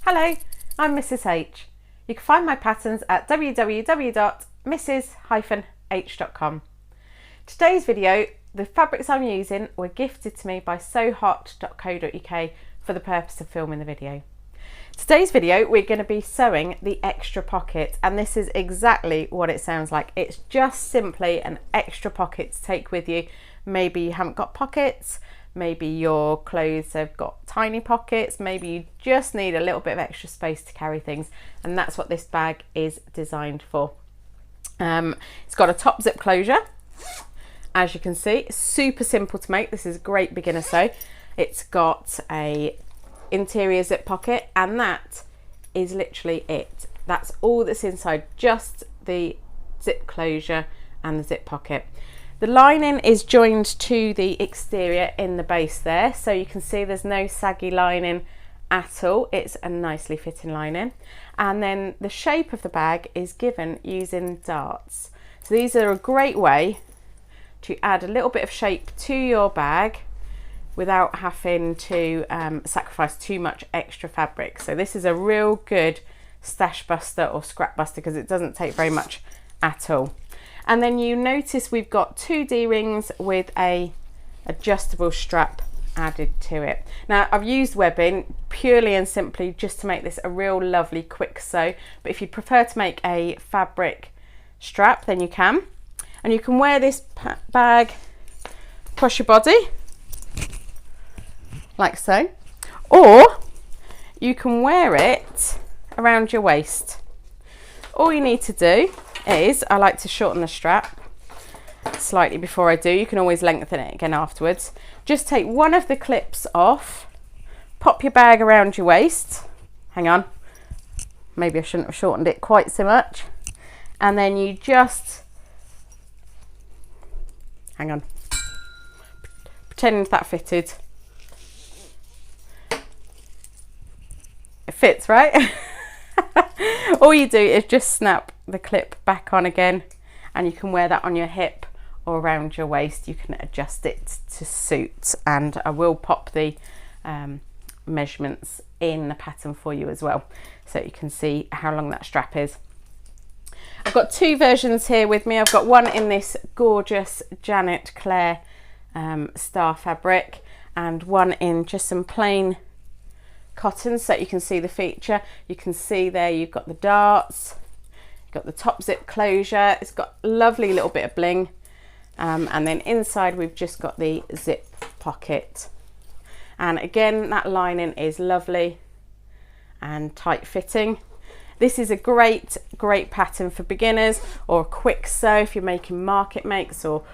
Hello, I'm Mrs H. You can find my patterns at www.mrs-h.com. Today's video, the fabrics I'm using were gifted to me by sewhot.co.uk for the purpose of filming the video. Today's video we're going to be sewing the extra pocket, and this is exactly what it sounds like. It's just simply an extra pocket to take with you. Maybe you haven't got pockets, maybe your clothes have got tiny pockets, maybe you just need a little bit of extra space to carry things, and that's what this bag is designed for. It's got a top zip closure, as you can see, super simple to make. This is a great beginner sew. It's got a interior zip pocket, and that is literally it. That's all that's inside, just the zip closure and the zip pocket. The lining is joined to the exterior in the base there, so you can see there's no saggy lining at all. It's a nicely fitting lining, and then the shape of the bag is given using darts. So these are a great way to add a little bit of shape to your bag without having to sacrifice too much extra fabric. So this is a real good stash buster or scrap buster because it doesn't take very much at all. And then you notice we've got two D-rings with a adjustable strap added to it. Now I've used webbing purely and simply just to make this a real lovely quick sew, but if you prefer to make a fabric strap then you can. And you can wear this bag across your body like so, or you can wear it around your waist. All you need to do is, I like to shorten the strap slightly before I do. You can always lengthen it again afterwards. Just take one of the clips off, pop your bag around your waist. Hang on, maybe I shouldn't have shortened it quite so much. And then you just, hang on, pretend that fitted. It fits, right? All you do is just snap the clip back on again, and you can wear that on your hip or around your waist. You can adjust it to suit, and I will pop the measurements in the pattern for you as well, so you can see how long that strap is. I've got two versions here with me. I've got one in this gorgeous Janet Claire star fabric, and one in just some plain cotton, so you can see the feature. You can see there you've got the darts, you've got the top zip closure, it's got a lovely little bit of bling, and then inside we've just got the zip pocket, and again that lining is lovely and tight fitting. This is a great pattern for beginners or a quick sew. If you're making market makes or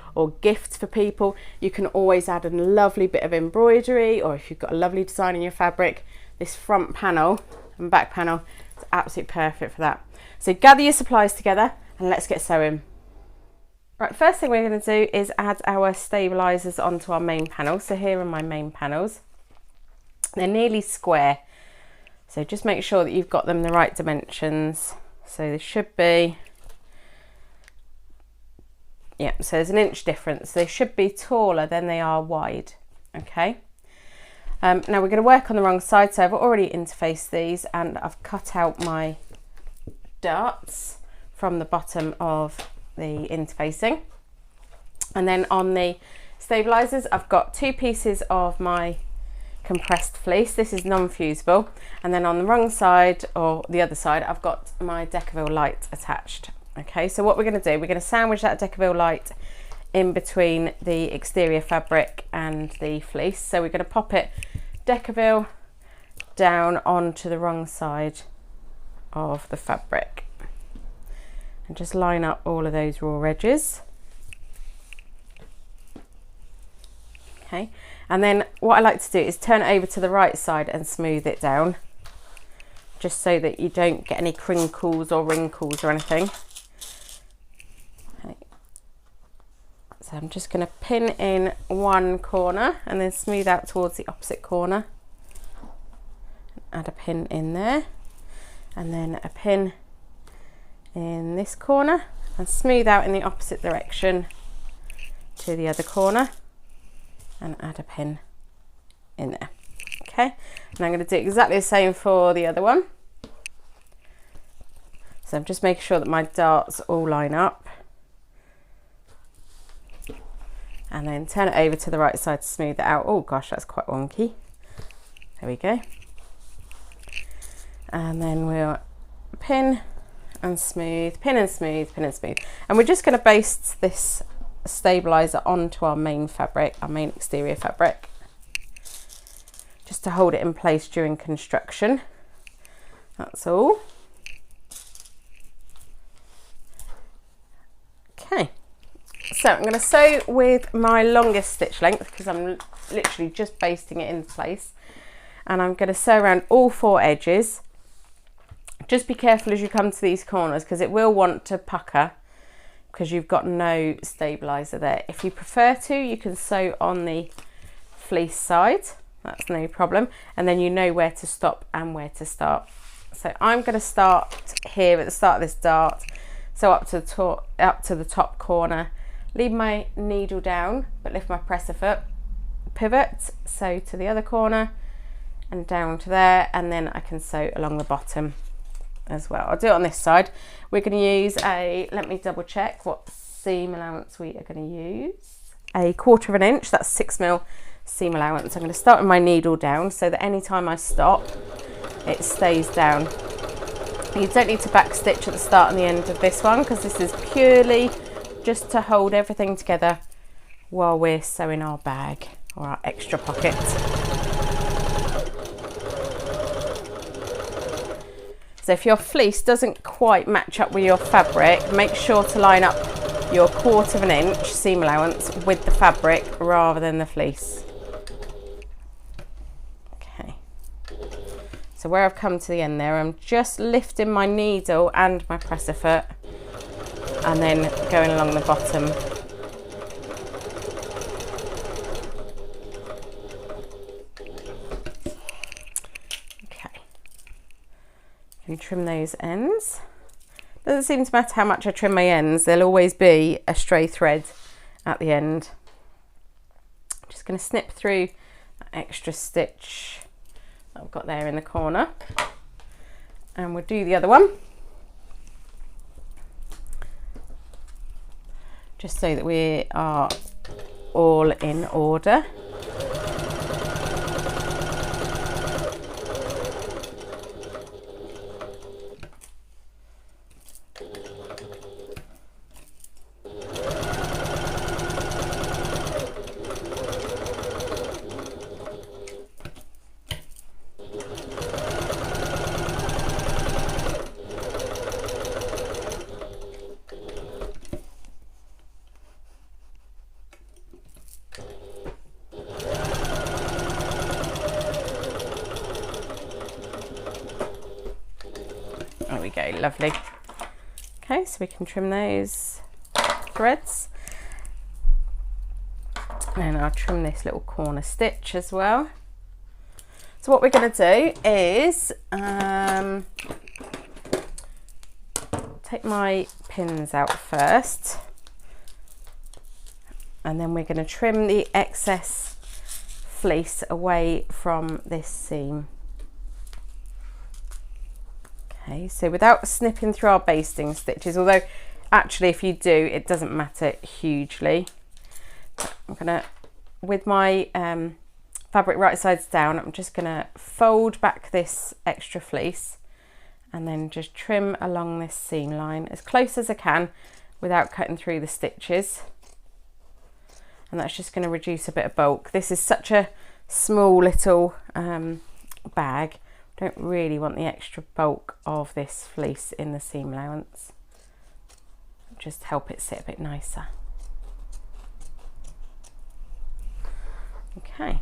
gifts for people, you can always add a lovely bit of embroidery, or if you've got a lovely design in your fabric, this front panel and back panel is absolutely perfect for that. So gather your supplies together and let's get sewing. Right, first thing we're going to do is add our stabilizers onto our main panel. So here are my main panels. They're nearly square, so just make sure that you've got them the right dimensions. So they should be, yeah, so there's an inch difference. They should be taller than they are wide, okay? Now we're going to work on the wrong side, so I've already interfaced these, and I've cut out my darts from the bottom of the interfacing. And then on the stabilizers, I've got two pieces of my compressed fleece. This is non-fusible, and then on the wrong side, or the other side, I've got my Decaville light attached. Okay, so what we're going to do, we're going to sandwich that Decaville light in between the exterior fabric and the fleece. So we're going to pop it Decaville down onto the wrong side of the fabric and just line up all of those raw edges. Okay, and then what I like to do is turn it over to the right side and smooth it down, just so that you don't get any crinkles or wrinkles or anything. So I'm just going to pin in one corner and then smooth out towards the opposite corner. Add a pin in there, and then a pin in this corner, and smooth out in the opposite direction to the other corner and add a pin in there. Okay. Okay, and I'm going to do exactly the same for the other one. So I'm just making sure that my darts all line up. And then turn it over to the right side to smooth it out. Oh gosh, that's quite wonky. There we go. And then we'll pin and smooth, pin and smooth, pin and smooth. And we're just going to baste this stabilizer onto our main fabric, our main exterior fabric, just to hold it in place during construction. That's all. Okay. So I'm going to sew with my longest stitch length because I'm literally just basting it into place, and I'm going to sew around all 4 edges. Just be careful as you come to these corners because it will want to pucker because you've got no stabilizer there. If you prefer to, you can sew on the fleece side, that's no problem, and then you know where to stop and where to start. So I'm going to start here at the start of this dart, so up to the top corner. Leave my needle down but lift my presser foot, pivot, sew to the other corner and down to there, and then I can sew along the bottom as well. I'll do it on this side. We're going to use a, let me double check what seam allowance we are going to use. A 1/4 inch, that's 6mm seam allowance. I'm going to start with my needle down so that any time I stop it stays down. You don't need to back stitch at the start and the end of this one because this is purely just to hold everything together while we're sewing our bag or our extra pocket. So if your fleece doesn't quite match up with your fabric, make sure to line up your 1/4 inch seam allowance with the fabric rather than the fleece. Okay, so where I've come to the end there, I'm just lifting my needle and my presser foot and then going along the bottom. Okay, you trim those ends. Doesn't seem to matter how much I trim my ends, there'll always be a stray thread at the end. I'm just going to snip through that extra stitch that I've got there in the corner, and we'll do the other one, just so that we are all in order. There we go, lovely. Okay, so we can trim those threads. And I'll trim this little corner stitch as well. So what we're going to do is take my pins out first, and then we're going to trim the excess fleece away from this seam. Okay, so without snipping through our basting stitches, although actually if you do it doesn't matter hugely. I'm gonna, with my fabric right sides down, I'm just gonna fold back this extra fleece and then just trim along this seam line as close as I can without cutting through the stitches, and that's just going to reduce a bit of bulk. This is such a small little bag, don't really want the extra bulk of this fleece in the seam allowance, just help it sit a bit nicer. Okay.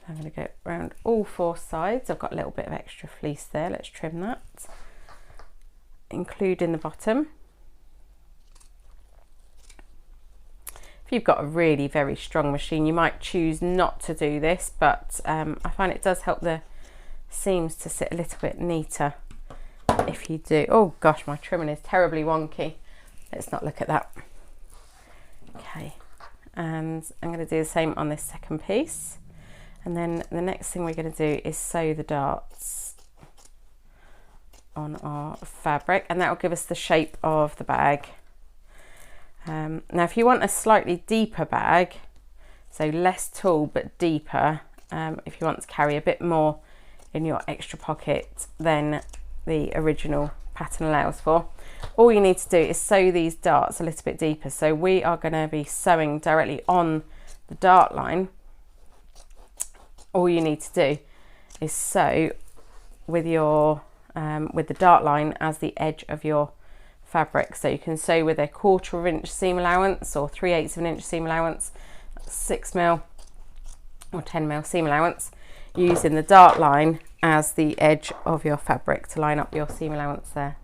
I'm going to go around all 4 sides. I've got a little bit of extra fleece there. Let's trim that, including the bottom. If you've got a really very strong machine, you might choose not to do this, but I find it does help the seams to sit a little bit neater if you do. Oh gosh, my trimming is terribly wonky. let's not look at that. Okay, and I'm going to do the same on this second piece. And then the next thing we're going to do is sew the darts on our fabric, and that will give us the shape of the bag. Now if you want a slightly deeper bag, so less tall but deeper, if you want to carry a bit more in your extra pocket than the original pattern allows for, all you need to do is sew these darts a little bit deeper. So we are going to be sewing directly on the dart line. All you need to do is sew with your with the dart line as the edge of your fabric. So you can sew with a 1/4 inch seam allowance or 3/8 of an inch seam allowance, 6mm or 10mm seam allowance, using the dart line as the edge of your fabric to line up your seam allowance there.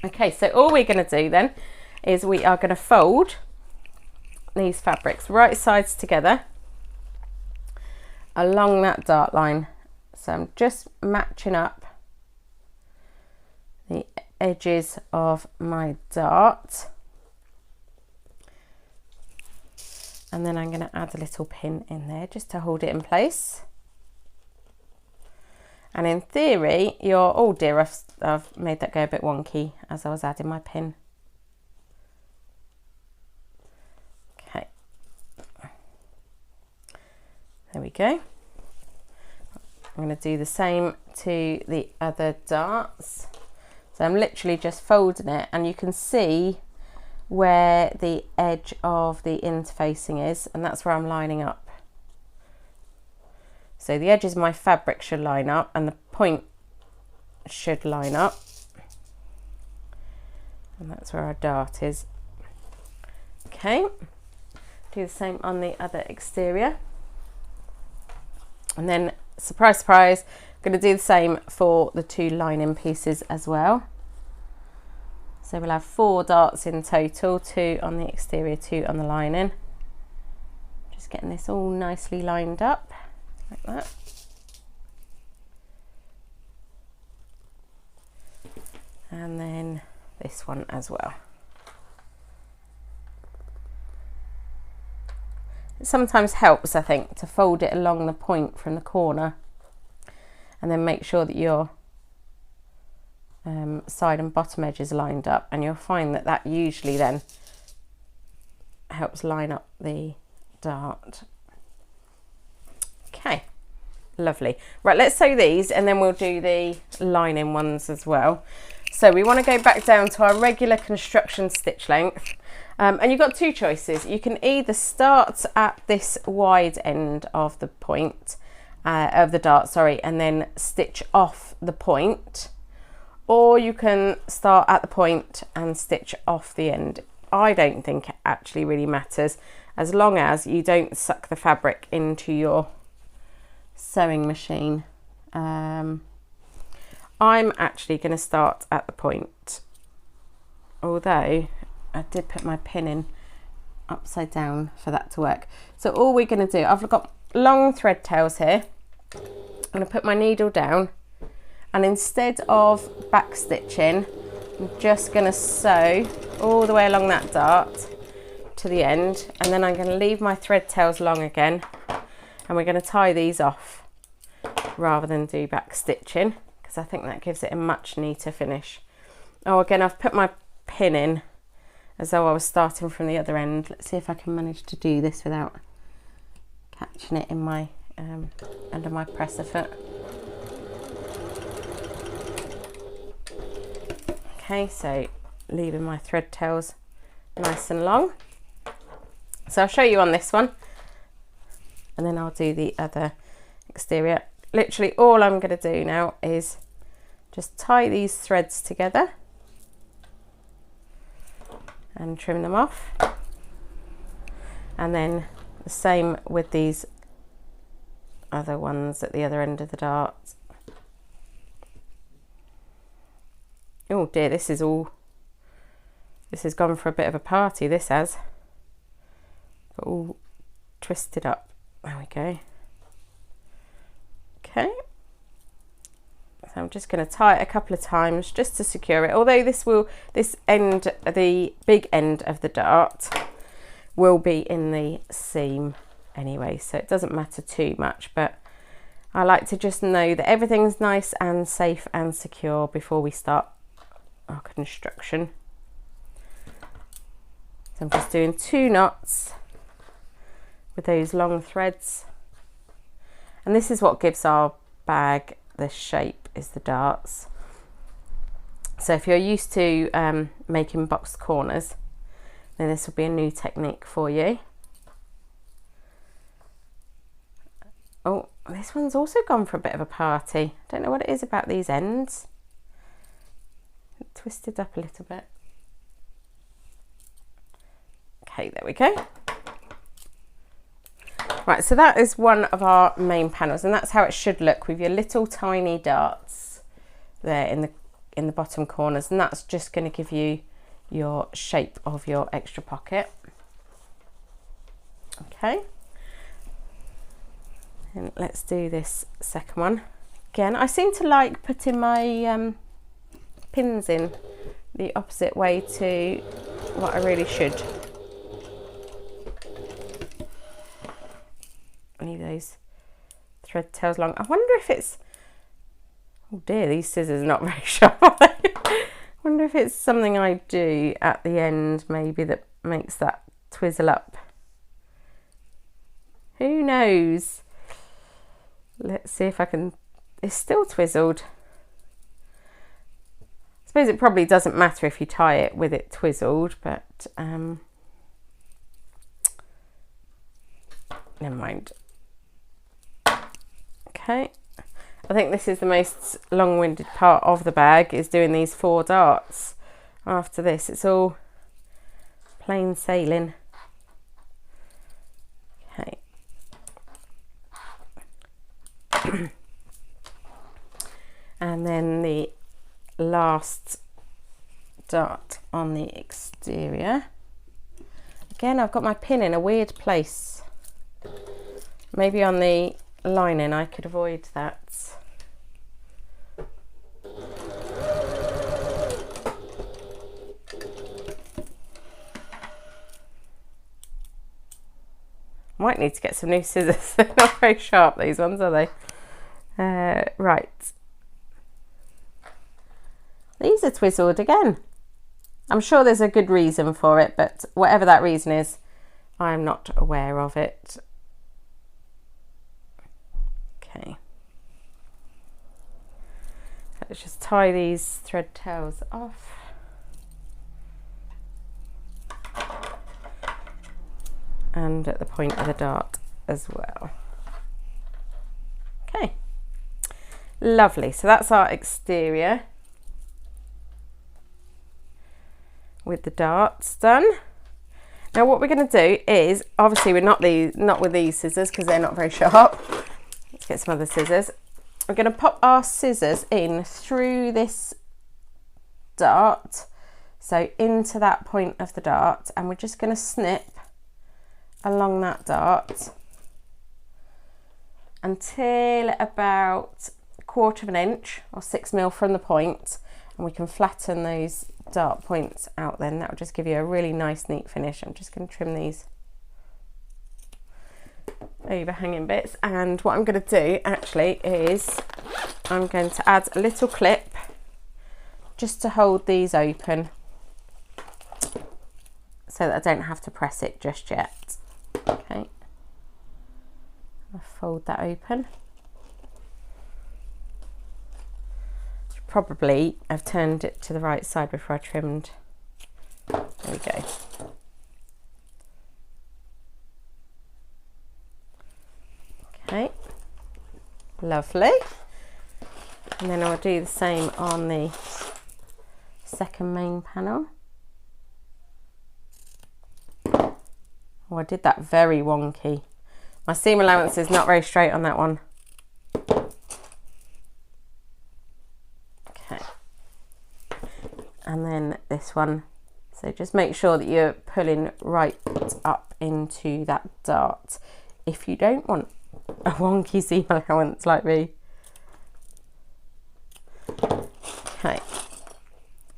Okay, so all we're going to do then is we are going to fold these fabrics right sides together along that dart line. So I'm just matching up the edges of my dart, and then I'm going to add a little pin in there just to hold it in place. And in theory, oh dear, I've made that go a bit wonky as I was adding my pin. Okay, there we go. I'm going to do the same to the other darts. So I'm literally just folding it, and you can see where the edge of the interfacing is, and that's where I'm lining up. So the edges of my fabric should line up and the point should line up, and that's where our dart is. Okay, do the same on the other exterior, and then surprise surprise, I'm going to do the same for the 2 lining pieces as well. So we'll have 4 darts in total, 2 on the exterior, 2 on the lining. Just getting this all nicely lined up like that. And then this one as well. It sometimes helps, I think, to fold it along the point from the corner, and then make sure that your side and bottom edges are lined up, and you'll find that that usually then helps line up the dart. Okay, lovely. Right, let's sew these and then we'll do the lining ones as well. So we want to go back down to our regular construction stitch length, and you've got 2 choices. You can either start at this wide end of the point of the dart, sorry, and then stitch off the point, or you can start at the point and stitch off the end. I don't think it actually really matters, as long as you don't suck the fabric into your sewing machine. I'm actually going to start at the point, although I did put my pin in upside down for that to work. So all we're going to do, I've got long thread tails here. I'm going to put my needle down, and instead of back stitching, I'm just going to sew all the way along that dart to the end, and then I'm going to leave my thread tails long again, and we're going to tie these off rather than do back stitching, because I think that gives it a much neater finish. Oh, again, I've put my pin in as though I was starting from the other end. Let's see if I can manage to do this without catching it in my under my presser foot. Okay, so leaving my thread tails nice and long. So I'll show you on this one, and then I'll do the other exterior. Literally all I'm going to do now is just tie these threads together and trim them off, and then the same with these other ones at the other end of the dart. Oh dear, this has gone for a bit of a party, this has. All twisted up. There we go. Okay. So I'm just going to tie it a couple of times just to secure it. Although this end, the big end of the dart, will be in the seam anyway, so it doesn't matter too much, but I like to just know that everything's nice and safe and secure before we start our construction. So I'm just doing 2 knots with those long threads, and this is what gives our bag the shape, is the darts. So if you're used to making boxed corners, then this will be a new technique for you. Oh, this one's also gone for a bit of a party. Don't know what it is about these ends. Twisted up a little bit. Okay, there we go. Right, so that is one of our main panels, and that's how it should look with your little tiny darts there in the bottom corners, and that's just going to give you your shape of your extra pocket. Okay, and let's do this second one. Again, I seem to like putting my pins in the opposite way to what I really should. Leave those thread tails long. I wonder if it's, oh dear, these scissors are not very sharp, are they? I wonder if it's something I do at the end maybe that makes that twizzle up. Who knows? Let's see if I can. It's still twizzled. I suppose it probably doesn't matter if you tie it with it twizzled, but never mind. Okay, I think this is the most long-winded part of the bag, is doing these 4 darts. After this, it's all plain sailing. Okay. And then the last dart on the exterior. Again, I've got my pin in a weird place. Maybe on the lining I could avoid that. Might need to get some new scissors. They're not very sharp, these ones, are they? Right. These are twizzled again. I'm sure there's a good reason for it, but whatever that reason is, I'm not aware of it. Okay. Let's just tie these thread tails off. And at the point of the dart as well. Okay, lovely. So that's our exterior with the darts done. Now what we're going to do is, obviously we're not with these scissors because they're not very sharp. Let's get some other scissors. We're going to pop our scissors in through this dart, so into that point of the dart, and we're just going to snip along that dart until about 1/4 inch or 6mm from the point, and we can flatten those dart points out. Then that will just give you a really nice neat finish. I'm just going to trim these overhanging bits, and what I'm going to do actually is I'm going to add a little clip just to hold these open so that I don't have to press it just yet. Okay, I'll fold that open. Probably I've turned it to the right side before I trimmed. There we go. Okay, lovely. And then I'll do the same on the second main panel. Oh, I did that very wonky. My seam allowance is not very straight on that one. Okay. And then this one. So just make sure that you're pulling right up into that dart if you don't want a wonky seam allowance like me. Okay,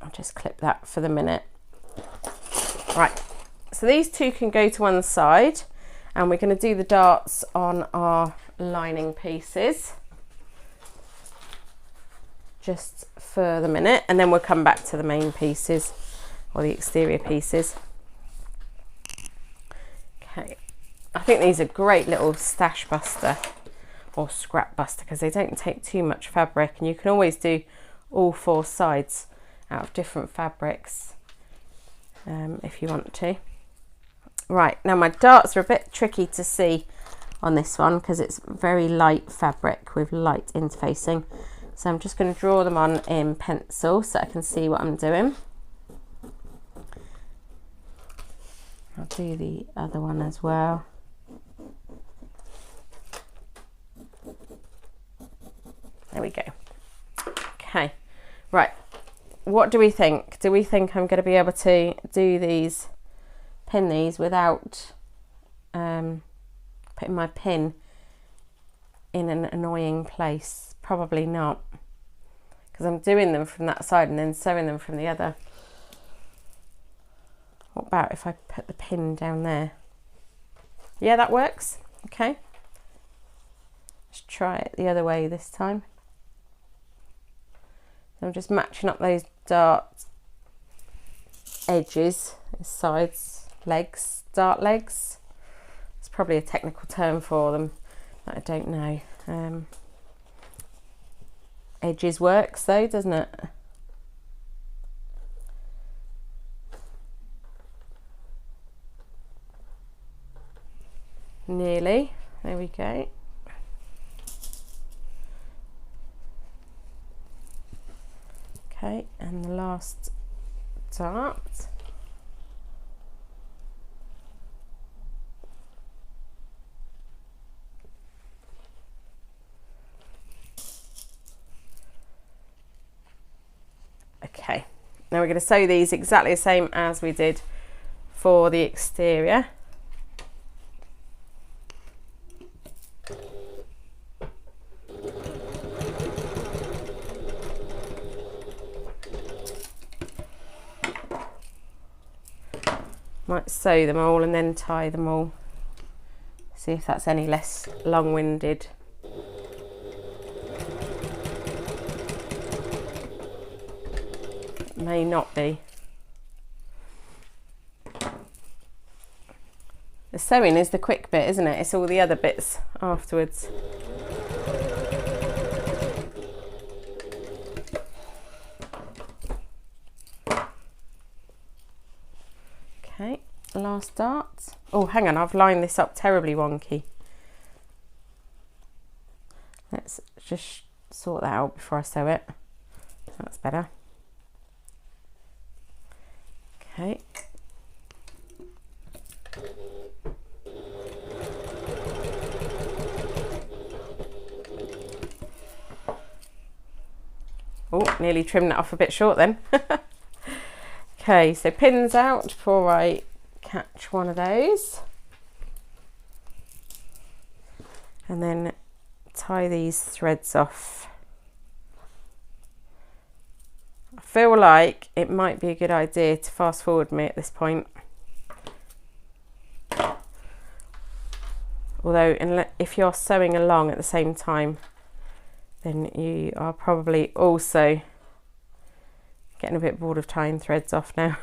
I'll just clip that for the minute. Right, so these two can go to one side, and we're going to do the darts on our lining pieces just for the minute, and then we'll come back to the main pieces or the exterior pieces. Okay, I think these are great little stash buster or scrap buster because they don't take too much fabric, and you can always do all four sides out of different fabrics if you want to. Right, now my darts are a bit tricky to see on this one because it's very light fabric with light interfacing. So I'm just going to draw them on in pencil so I can see what I'm doing. I'll do the other one as well. There we go. Okay, right. What do we think? Do we think I'm going to be able to do these, pin these without putting my pin in an annoying place? Probably not, because I'm doing them from that side and then sewing them from the other. What about if I put the pin down there? Yeah, that works. Okay, let's try it the other way this time. So I'm just matching up those dart edges, sides, legs, dart legs. It's probably a technical term for them that I don't know. Edges works though, doesn't it? Nearly. There we go. Okay, and the last dart. Okay, now we're going to sew these exactly the same as we did for the exterior. Might sew them all and then tie them all. See if that's any less long-winded. May not be. The sewing is the quick bit, isn't it? It's all the other bits afterwards. Okay, last dart. Oh, hang on, I've lined this up terribly wonky. Let's just sort that out before I sew it. That's better. Okay. Oh, nearly trimmed that off a bit short then. Okay, so pins out before I catch one of those. And then tie these threads off. I feel like it might be a good idea to fast forward me at this point. Although, if you're sewing along at the same time, then you are probably also getting a bit bored of tying threads off now.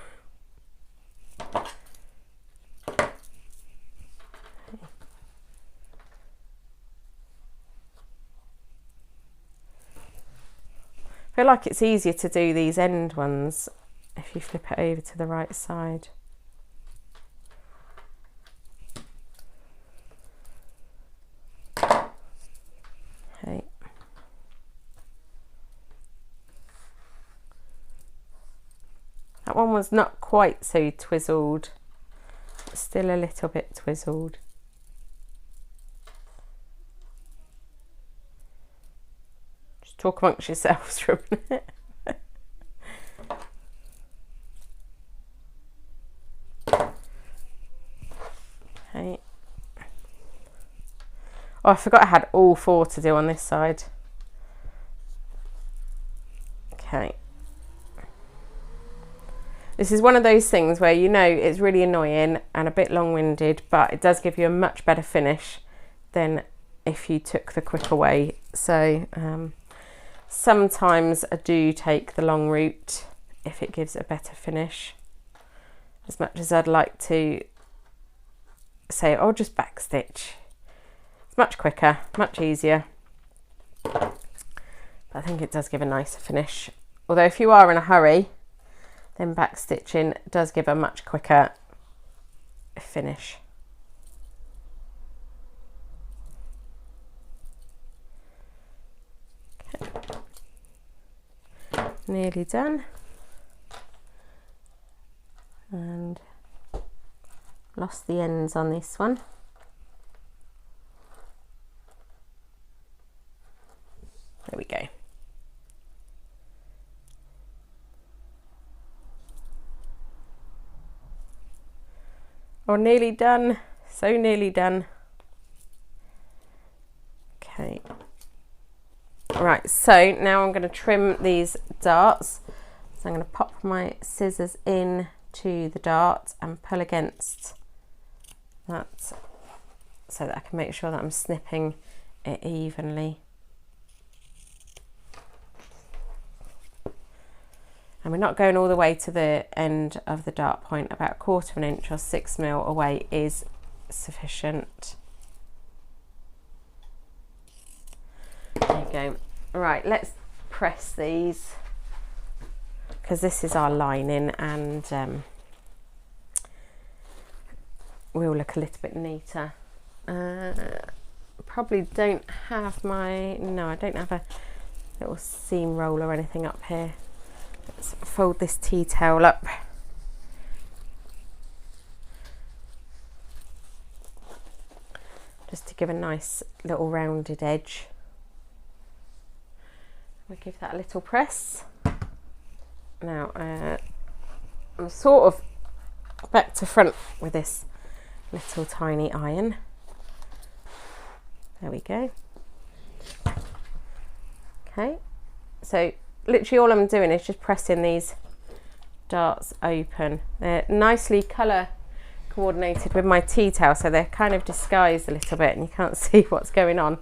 I feel like it's easier to do these end ones if you flip it over to the right side. Okay. That one was not quite so twizzled, but still a little bit twizzled. Just talk amongst yourselves for a minute. Okay. Oh, I forgot I had all four to do on this side. Okay, This is one of those things where you know it's really annoying and a bit long-winded, but it does give you a much better finish than if you took the quicker way. So sometimes I do take the long route if it gives a better finish, as much as I'd like to say, oh, just backstitch. It's much quicker, much easier, but I think it does give a nicer finish. Although if you are in a hurry, then backstitching does give a much quicker finish. Okay. Nearly done. And lost the ends on this one. There we go. Oh, nearly done. So nearly done. Okay. Right, so now I'm going to trim these darts. So I'm going to pop my scissors in to the dart and pull against that so that I can make sure that I'm snipping it evenly. And we're not going all the way to the end of the dart point. About 1/4 inch or 6mm away is sufficient. There you go. Right, let's press these, because this is our lining, and will look a little bit neater. Probably don't have my, no, I don't have a little seam roll or anything up here. Let's fold this tea towel up. Just to give a nice little rounded edge. We'll give that a little press. Now I'm sort of back to front with this little tiny iron. There we go. Okay, so literally all I'm doing is just pressing these darts open. They're nicely colour coordinated with my tea towel, so they're kind of disguised a little bit and you can't see what's going on.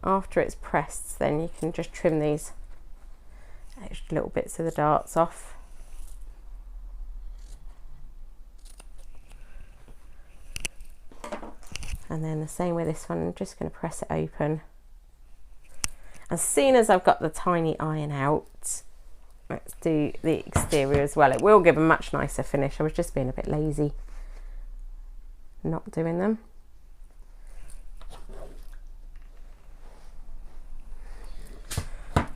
After it's pressed, then you can just trim these extra little bits of the darts off. And then the same with this one, I'm just going to press it open. As soon as I've got the tiny iron out, let's do the exterior as well. It will give a much nicer finish. I was just being a bit lazy not doing them.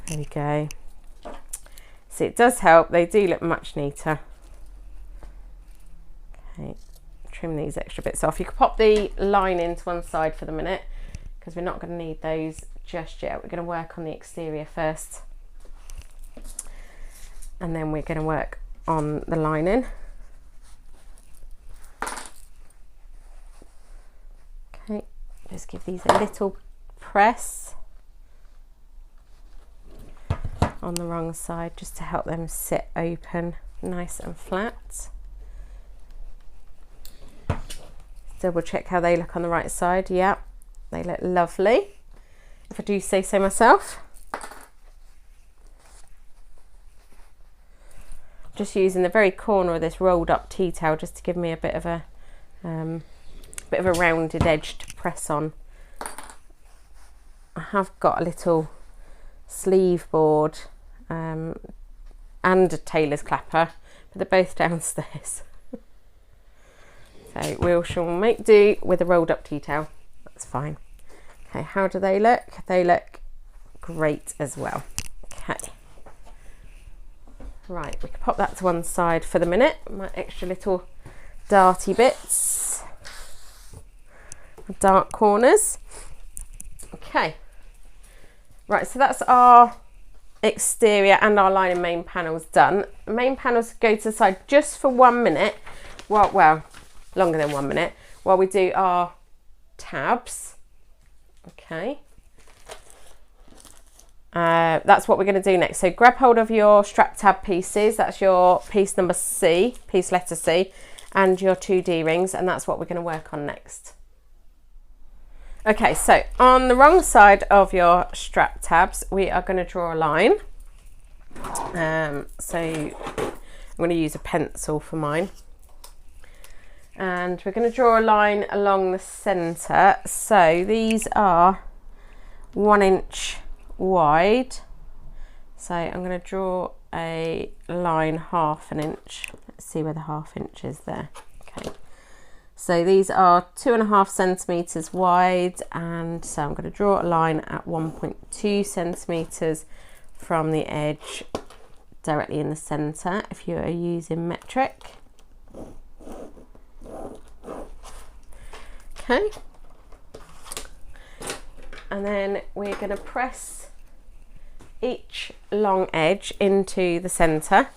There we go. So it does help, they do look much neater. Okay, trim these extra bits off. You can pop the lining to one side for the minute, because we're not going to need those just yet. We're going to work on the exterior first, and then we're going to work on the lining. Okay, just give these a little press on the wrong side just to help them sit open nice and flat. Double check how they look on the right side. Yeah, they look lovely, if I do say so myself. Just using the very corner of this rolled up tea towel just to give me a bit of a rounded edge to press on. I have got a little sleeve board and a tailor's clapper, but they're both downstairs. So we shall make do with a rolled up tea towel. That's fine. Okay, how do they look? They look great as well. Okay. Right, we can pop that to one side for the minute. My extra little darty bits, dark corners. Okay. Right, so that's our exterior and our lining main panels done. The main panels go to the side just for 1 minute. Well, longer than 1 minute, while we do our tabs. Okay. That's what we're going to do next. So grab hold of your strap tab pieces. That's your piece number C, piece letter C, and your 2 D-rings, and that's what we're going to work on next. Okay, so on the wrong side of your strap tabs, we are going to draw a line. So I'm going to use a pencil for mine. And we're going to draw a line along the centre. So these are 1 inch wide. So I'm going to draw a line 1/2 inch. Let's see where the 1/2 inch is there. Okay. So these are 2.5 centimetres wide, and so I'm going to draw a line at 1.2 centimetres from the edge directly in the centre if you are using metric. Okay. And then we're going to press each long edge into the centre,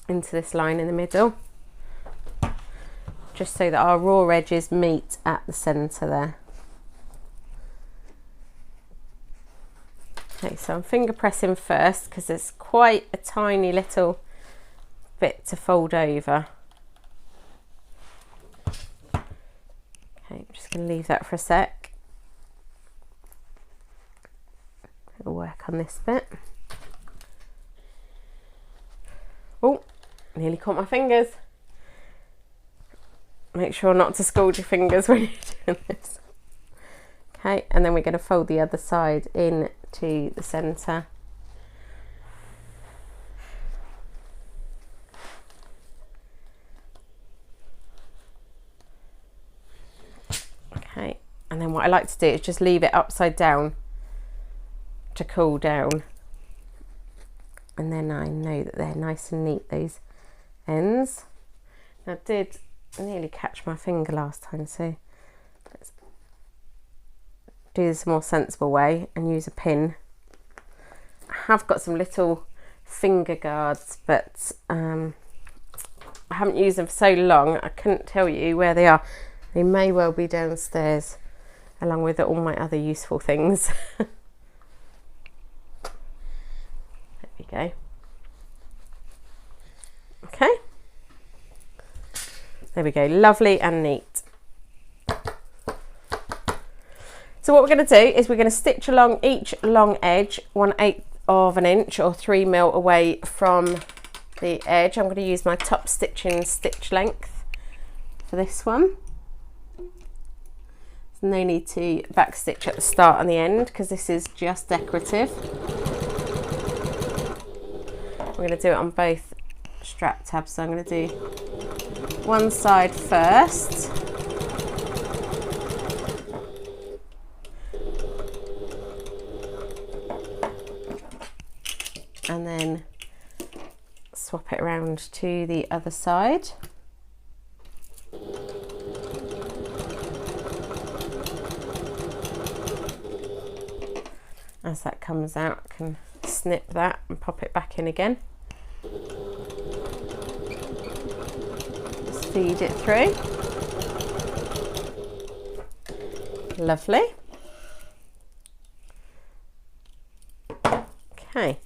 into this line in the middle, just so that our raw edges meet at the centre there. Okay, so I'm finger pressing first because there's quite a tiny little bit to fold over. Okay, I'm just going to leave that for a sec. I'll work on this bit. Oh, nearly caught my fingers. Make sure not to scald your fingers when you're doing this. Okay, and then we're going to fold the other side in to the centre. Okay, and then what I like to do is just leave it upside down to cool down, and then I know that they're nice and neat, those ends. Now, I did nearly catch my finger last time, so let's do this a more sensible way and use a pin. I have got some little finger guards, but I haven't used them for so long I couldn't tell you where they are. They may well be downstairs along with all my other useful things. There we go. Okay, there we go, lovely and neat. So what we're going to do is we're going to stitch along each long edge 1/8 of an inch or 3mm away from the edge. I'm going to use my top stitching stitch length for this one. There's no need to back stitch at the start and the end because this is just decorative. We're going to do it on both strap tabs, so I'm going to do one side first. And then swap it around to the other side. As that comes out, I can snip that and pop it back in again. Just feed it through. Lovely. Okay.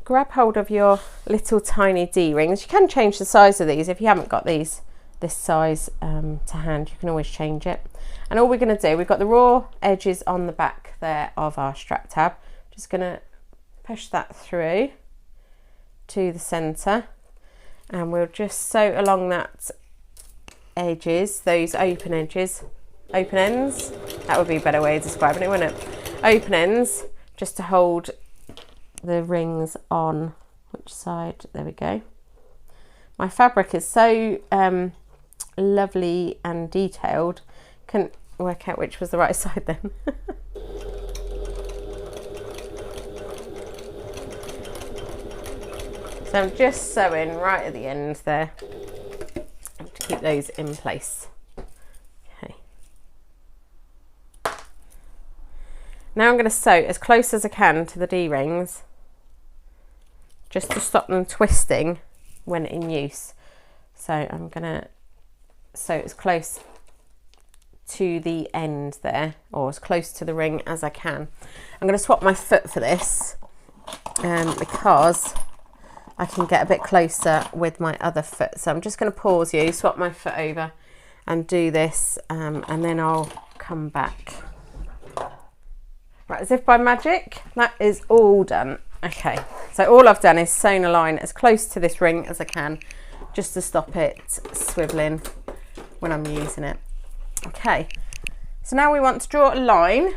Grab hold of your little tiny D-rings. You can change the size of these if you haven't got this size to hand. You can always change it. And all we're going to do, we've got the raw edges on the back there of our strap tab. Just going to push that through to the centre, and we'll just sew along that edges, those open edges, open ends. That would be a better way of describing it, wouldn't it? Open ends, just to hold the rings on. Which side? There we go. My fabric is so lovely and detailed, couldn't work out which was the right side then. So I'm just sewing right at the end there to keep those in place. Okay. Now I'm going to sew as close as I can to the D-rings, just to stop them twisting when in use. So I'm going to sew as close to the end there, or as close to the ring as I can. I'm going to swap my foot for this because I can get a bit closer with my other foot. So I'm just going to pause you, swap my foot over and do this, and then I'll come back. Right, as if by magic, that is all done. Okay, so all I've done is sewn a line as close to this ring as I can, just to stop it swiveling when I'm using it. Okay, so now we want to draw a line.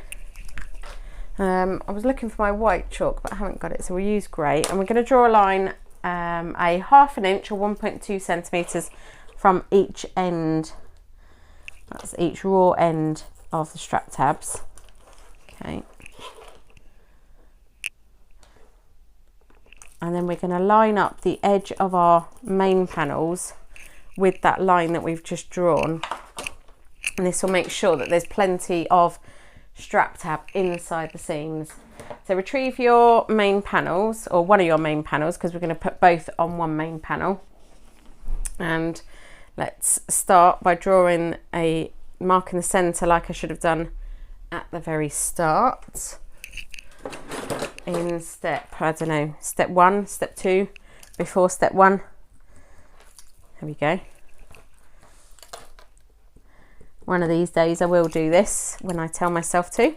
I was looking for my white chalk, but I haven't got it, so we'll use grey, and we're going to draw a line a 1/2 inch or 1.2 centimetres from each end. That's each raw end of the strap tabs. Okay. And then we're going to line up the edge of our main panels with that line that we've just drawn, and this will make sure that there's plenty of strap tab inside the seams. So retrieve your main panels, or one of your main panels, because we're going to put both on one main panel, and let's start by drawing a mark in the center like I should have done at the very start in step, I don't know, step 1, step 2, before step 1. There we go. One of these days I will do this when I tell myself to.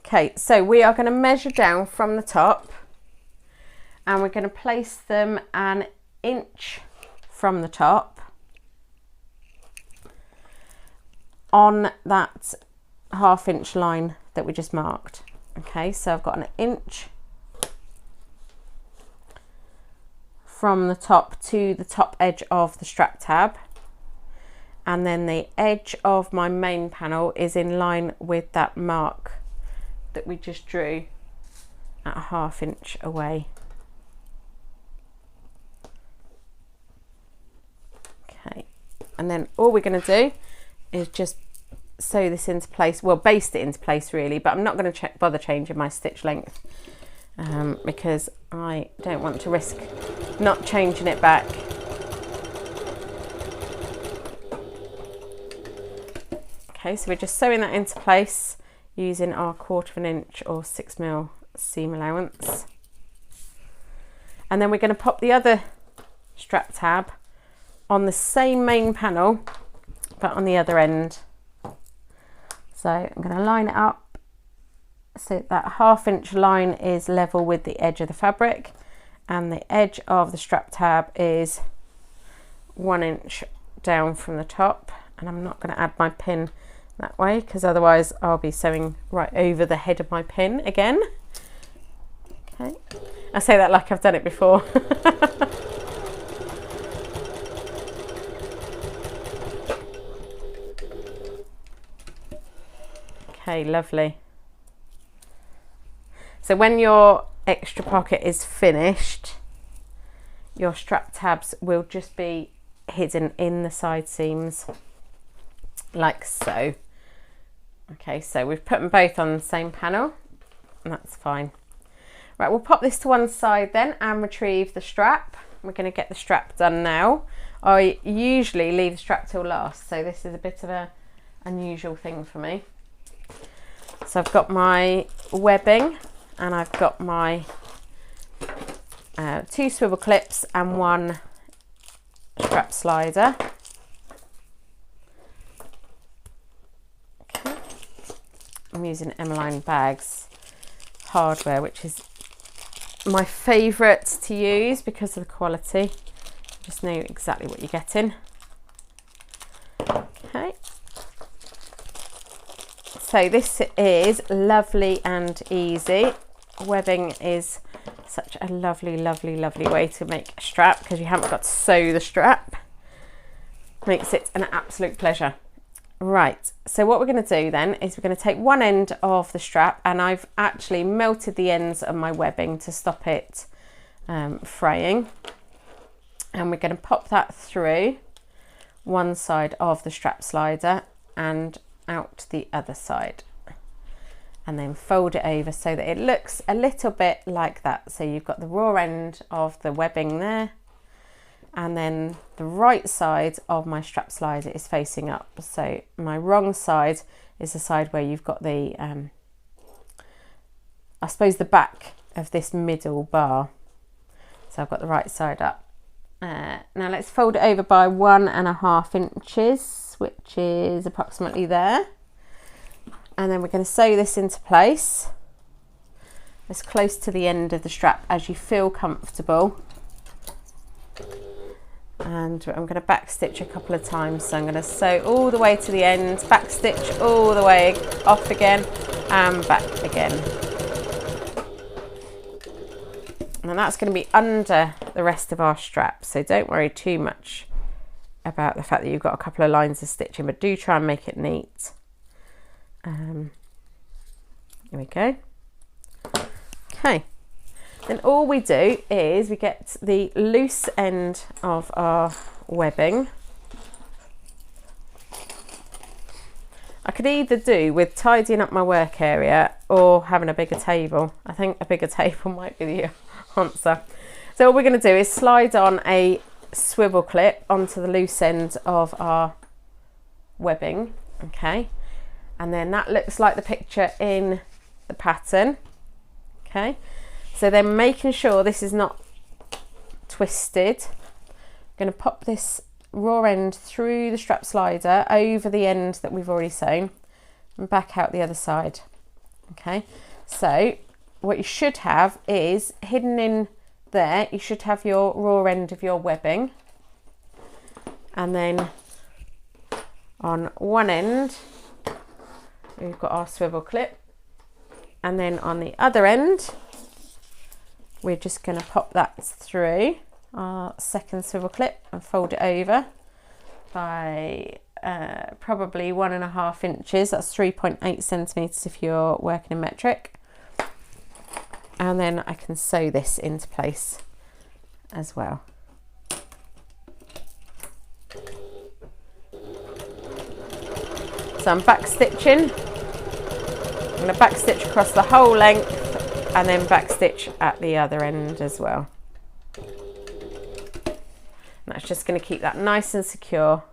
Okay, so we are going to measure down from the top, and we're going to place them 1 inch from the top on that 1/2 inch line that we just marked. Okay, so I've got 1 inch from the top to the top edge of the strap tab, and then the edge of my main panel is in line with that mark that we just drew at 1/2 inch away. Okay, and then all we're going to do is just sew this into place, well, baste it into place really, but I'm not going to bother changing my stitch length because I don't want to risk not changing it back. Okay, so we're just sewing that into place using our 1/4 inch or 6mm seam allowance, and then we're going to pop the other strap tab on the same main panel but on the other end. So I'm going to line it up so that 1/2 inch line is level with the edge of the fabric, and the edge of the strap tab is 1 inch down from the top. And I'm not going to add my pin that way because otherwise I'll be sewing right over the head of my pin again. Okay, I say that like I've done it before. Okay, lovely. So when your extra pocket is finished, your strap tabs will just be hidden in the side seams like so. Okay, so we've put them both on the same panel, and that's fine. Right, we'll pop this to one side then and retrieve the strap. We're going to get the strap done now. I usually leave the strap till last, so this is a bit of a unusual thing for me. So I've got my webbing, and I've got my 2 swivel clips and 1 strap slider. Okay. I'm using Emmeline Bags hardware, which is my favourite to use because of the quality. You just know exactly what you're getting. Okay. So this is lovely and easy. Webbing is such a lovely, lovely, lovely way to make a strap because you haven't got to sew the strap. Makes it an absolute pleasure. Right, so what we're going to do then is we're going to take one end of the strap, and I've actually melted the ends of my webbing to stop it fraying. And we're going to pop that through one side of the strap slider and out the other side, and then fold it over so that it looks a little bit like that. So you've got the raw end of the webbing there, and then the right side of my strap slider is facing up. So my wrong side is the side where you've got the, I suppose the back of this middle bar. So I've got the right side up. Now let's fold it over by 1.5 inches, which is approximately there. And then we're going to sew this into place as close to the end of the strap as you feel comfortable. And I'm going to back stitch a couple of times. So I'm going to sew all the way to the end, back stitch all the way off again and back again. And that's going to be under the rest of our strap. So don't worry too much about the fact that you've got a couple of lines of stitching, but do try and make it neat. Here we go. Okay. Then all we do is we get the loose end of our webbing. I could either do with tidying up my work area or having a bigger table. I think a bigger table might be the answer. So what we're going to do is slide on a swivel clip onto the loose end of our webbing. Okay. And then that looks like the picture in the pattern. Okay. So then making sure this is not twisted, I'm going to pop this raw end through the strap slider over the end that we've already sewn and back out the other side. Okay, so what you should have is hidden in there, you should have your raw end of your webbing, and then on one end we've got our swivel clip, and then on the other end we're just going to pop that through our second swivel clip and fold it over by probably 1.5 inches. That's 3.8 centimeters if you're working in metric. And then I can sew this into place as well. So I'm back stitching. I'm going to back stitch across the whole length and then back stitch at the other end as well. And that's just going to keep that nice and secure.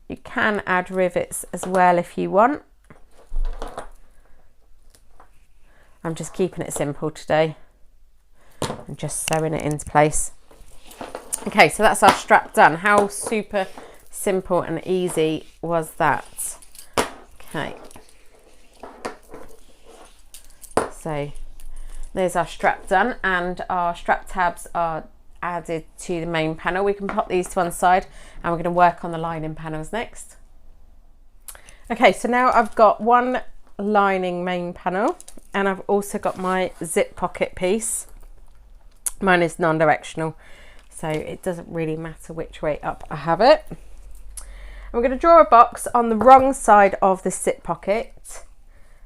You can add rivets as well if you want. I'm just keeping it simple today and just sewing it into place. Okay, so that's our strap done. How super simple and easy was that? Okay. So there's our strap done, and our strap tabs are added to the main panel. We can pop these to one side and we're going to work on the lining panels next. Okay, so now I've got one lining main panel and I've also got my zip pocket piece. Mine is non-directional, so it doesn't really matter which way up I have it. I'm going to draw a box on the wrong side of the zip pocket.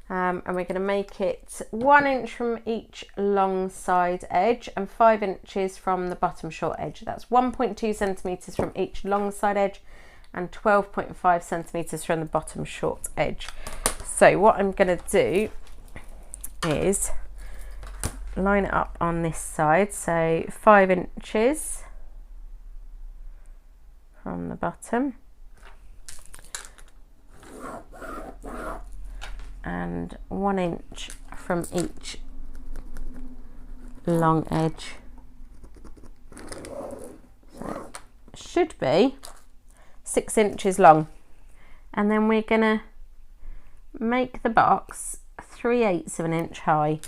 And we're going to make it 1 inch from each long side edge and 5 inches from the bottom short edge. That's 1.2 centimeters from each long side edge and 12.5 centimeters from the bottom short edge. So what I'm going to do is line it up on this side. So 5 inches from the bottom. And 1 inch from each long edge. So it should be 6 inches long. And then we're gonna make the box 3/8 of an inch high.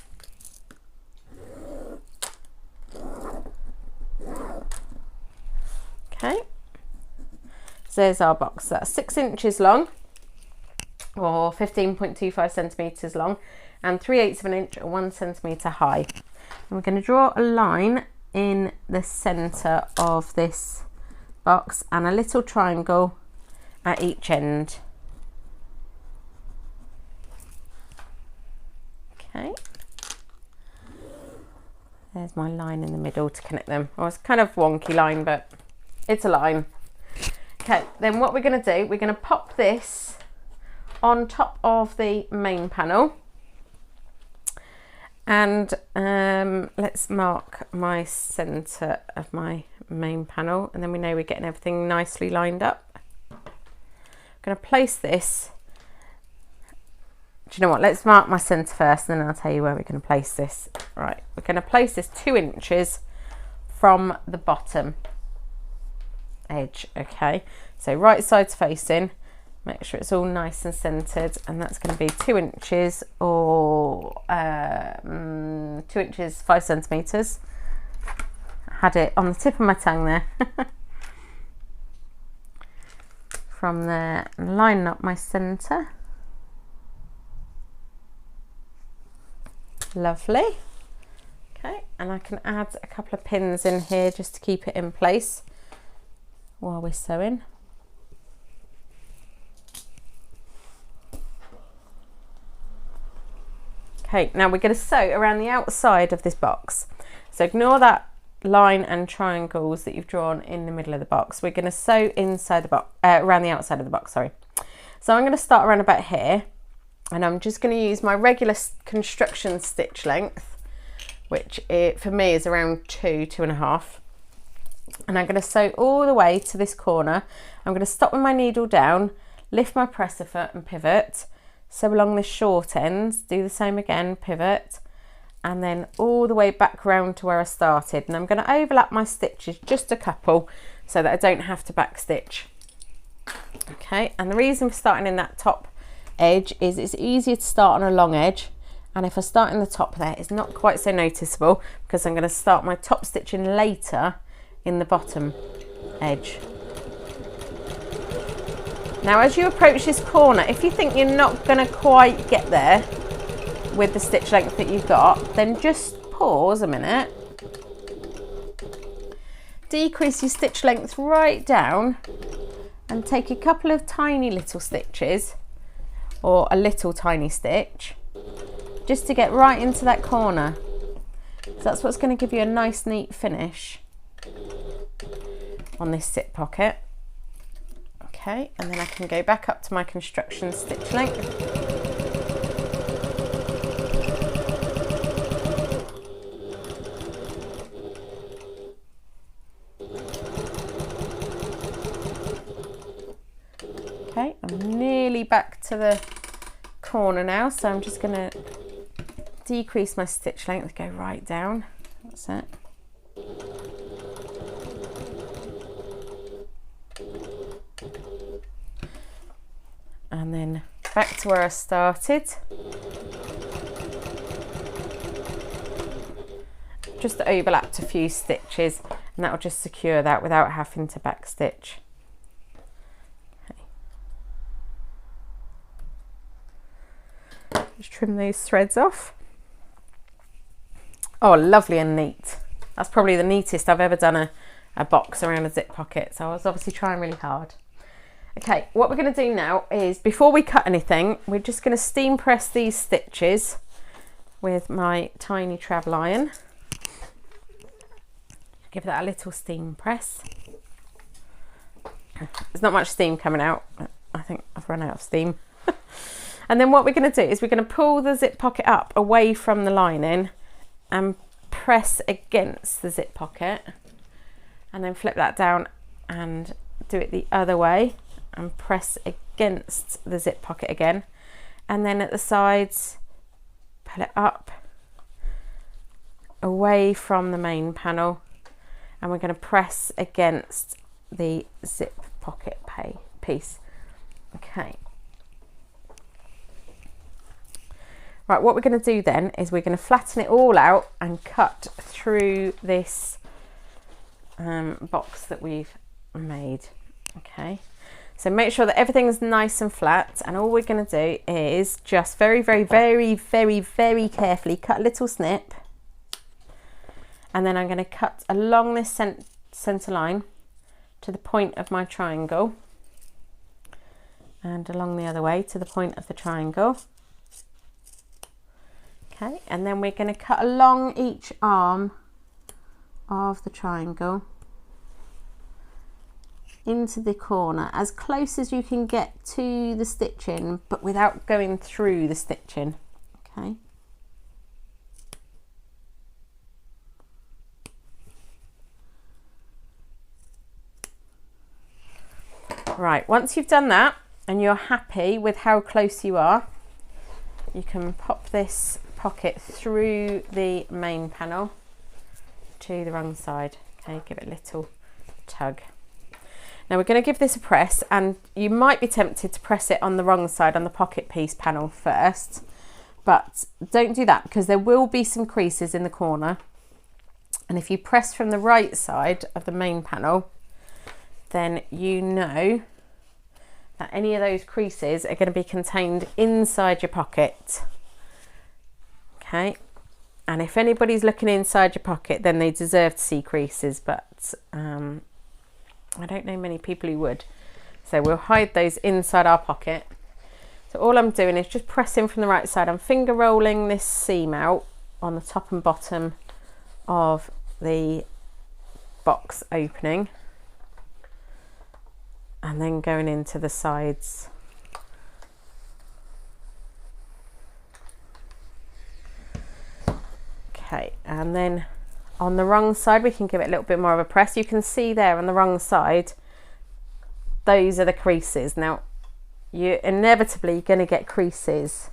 Okay, so there's our box. That's 6 inches long, or 15.25 centimeters long, and 3/8 of an inch or 1 centimeter high. And we're going to draw a line in the center of this box and a little triangle at each end. Okay, there's my line in the middle to connect them. Oh, it's kind of wonky line, but it's a line. Okay, then what we're going to do, we're going to pop this on top of the main panel, and let's mark my center of my main panel, and then we know we're getting everything nicely lined up. I'm going to place this. Do you know what? Let's mark my centre first, and then I'll tell you where we're going to place this. Right, we're going to place this 2 inches from the bottom edge. Okay, so right side's facing. Make sure it's all nice and centred, and that's going to be 2 inches or 2 inches 5 centimetres. Had it on the tip of my tongue there. From there, line up my centre. Lovely. Okay, and I can add a couple of pins in here just to keep it in place while we're sewing. Okay, now we're going to sew around the outside of this box. So ignore that line and triangles that you've drawn in the middle of the box. We're going to sew inside the box, around the outside of the box, sorry. So I'm going to start around about here, and I'm just going to use my regular construction stitch length, which for me is around 2.5. And I'm going to sew all the way to this corner. I'm going to stop with my needle down, lift my presser foot and pivot. Sew along the short ends, do the same again, pivot, and then all the way back round to where I started. And I'm going to overlap my stitches, just a couple, so that I don't have to back stitch. Okay, and the reason for starting in that top edge is it's easier to start on a long edge, and if I start in the top there, it's not quite so noticeable because I'm going to start my top stitching later in the bottom edge. Now as you approach this corner, if you think you're not going to quite get there with the stitch length that you've got, then just pause a minute, decrease your stitch length right down and take a couple of tiny little stitches or a little tiny stitch just to get right into that corner. So that's what's going to give you a nice neat finish on this zip pocket. Okay, and then I can go back up to my construction stitch length. Okay, I'm nearly back to the corner now, so I'm just going to decrease my stitch length, go right down. That's it. And then back to where I started. Just overlapped a few stitches, and that will just secure that without having to back stitch. Okay. Just trim these threads off. Oh, lovely and neat. That's probably the neatest I've ever done a box around a zip pocket, so I was obviously trying really hard. Okay, what we're going to do now is, before we cut anything, we're just going to steam press these stitches with my tiny travel iron. Give that a little steam press. There's not much steam coming out. I think I've run out of steam. And then what we're going to do is we're going to pull the zip pocket up away from the lining and press against the zip pocket, and then flip that down and do it the other way and press against the zip pocket again, and then at the sides pull it up away from the main panel, and we're going to press against the zip pocket piece. Okay, right, what we're going to do then is we're going to flatten it all out and cut through this box that we've made. Okay, so make sure that everything's nice and flat, and all we're going to do is just very carefully cut a little snip, and then I'm going to cut along this centre line to the point of my triangle, and along the other way to the point of the triangle. Okay, and then we're going to cut along each arm of the triangle into the corner as close as you can get to the stitching, but without going through the stitching. Okay. Right, once you've done that and you're happy with how close you are, you can pop this pocket through the main panel to the wrong side. Okay, give it a little tug. Now we're going to give this a press, and you might be tempted to press it on the wrong side, on the pocket piece panel first, but don't do that because there will be some creases in the corner. And if you press from the right side of the main panel, then you know that any of those creases are going to be contained inside your pocket. Okay, and if anybody's looking inside your pocket, then they deserve to see creases, but I don't know many people who would. So we'll hide those inside our pocket. So all I'm doing is just pressing from the right side. I'm finger rolling this seam out on the top and bottom of the box opening, and then going into the sides. Okay, and then on the wrong side we can give it a little bit more of a press. You can see there on the wrong side, those are the creases. Now you're inevitably going to get creases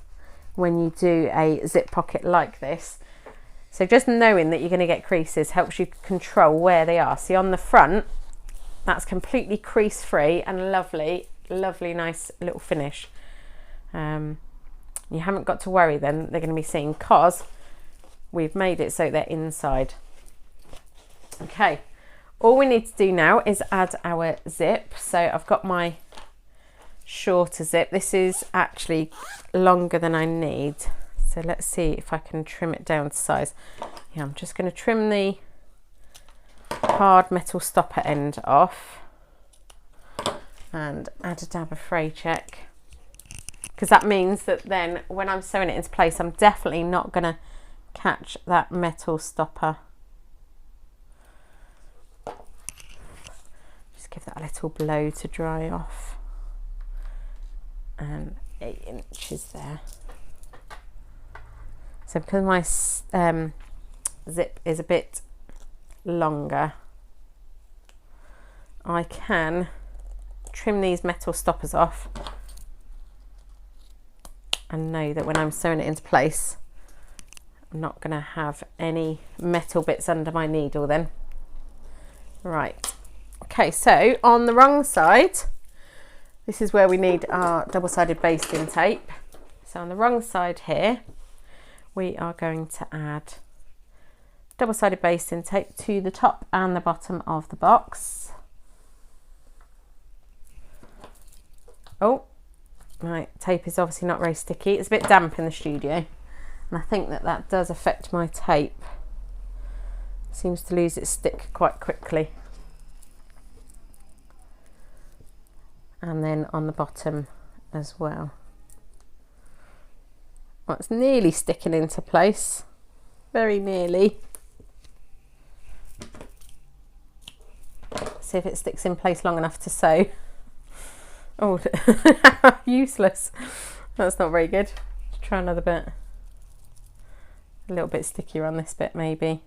when you do a zip pocket like this, so just knowing that you're going to get creases helps you control where they are. See, on the front, that's completely crease free and lovely nice little finish. You haven't got to worry then they're going to be seen, because we've made it so they're inside. Okay, all we need to do now is add our zip. So I've got my shorter zip. This is actually longer than I need, so let's see if I can trim it down to size. Yeah, I'm just going to trim the hard metal stopper end off and add a dab of fray check, because that means that then when I'm sewing it into place, I'm definitely not going to catch that metal stopper. Just give that a little blow to dry off, and 8 inches there. So because my zip is a bit longer, I can trim these metal stoppers off and know that when I'm sewing it into place, I'm not going to have any metal bits under my needle then. Right, okay, so on the wrong side, this is where we need our double-sided basting tape. So on the wrong side here, we are going to add double-sided basting tape to the top and the bottom of the box. Oh, right, tape is obviously not very sticky. It's a bit damp in the studio, and I think that that does affect my tape. It seems to lose its stick quite quickly. And then on the bottom as well. Well, it's nearly sticking into place, very nearly. See if it sticks in place long enough to sew. Oh, useless. That's not very good. Let's try another bit. A little bit stickier on this bit maybe.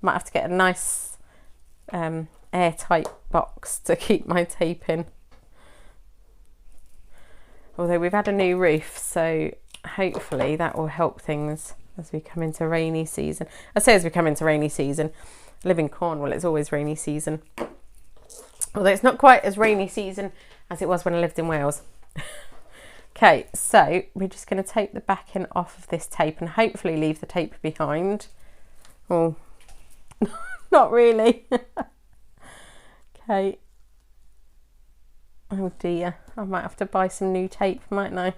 Might have to get a nice airtight box to keep my tape in. Although we've had a new roof, so hopefully that will help things as we come into rainy season. I say as we come into rainy season. I live in Cornwall, it's always rainy season. Although it's not quite as rainy season as it was when I lived in Wales. Okay, so we're just going to take the backing off of this tape and hopefully leave the tape behind. Oh, not really. Okay. Oh dear, I might have to buy some new tape, mightn't I?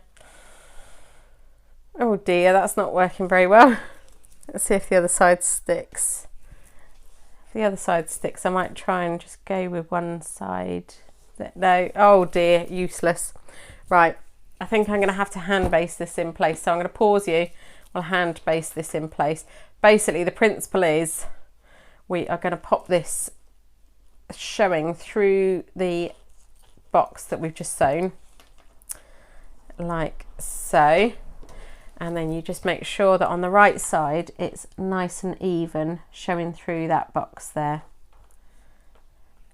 Oh dear, that's not working very well. Let's see if the other side sticks. If the other side sticks, I might try and just go with one side. No, oh dear, useless. Right, I think I'm going to have to hand base this in place. So I'm going to pause you while I hand base this in place. Basically, the principle is we are going to pop this showing through the box that we've just sewn, like so. And then you just make sure that on the right side it's nice and even showing through that box there.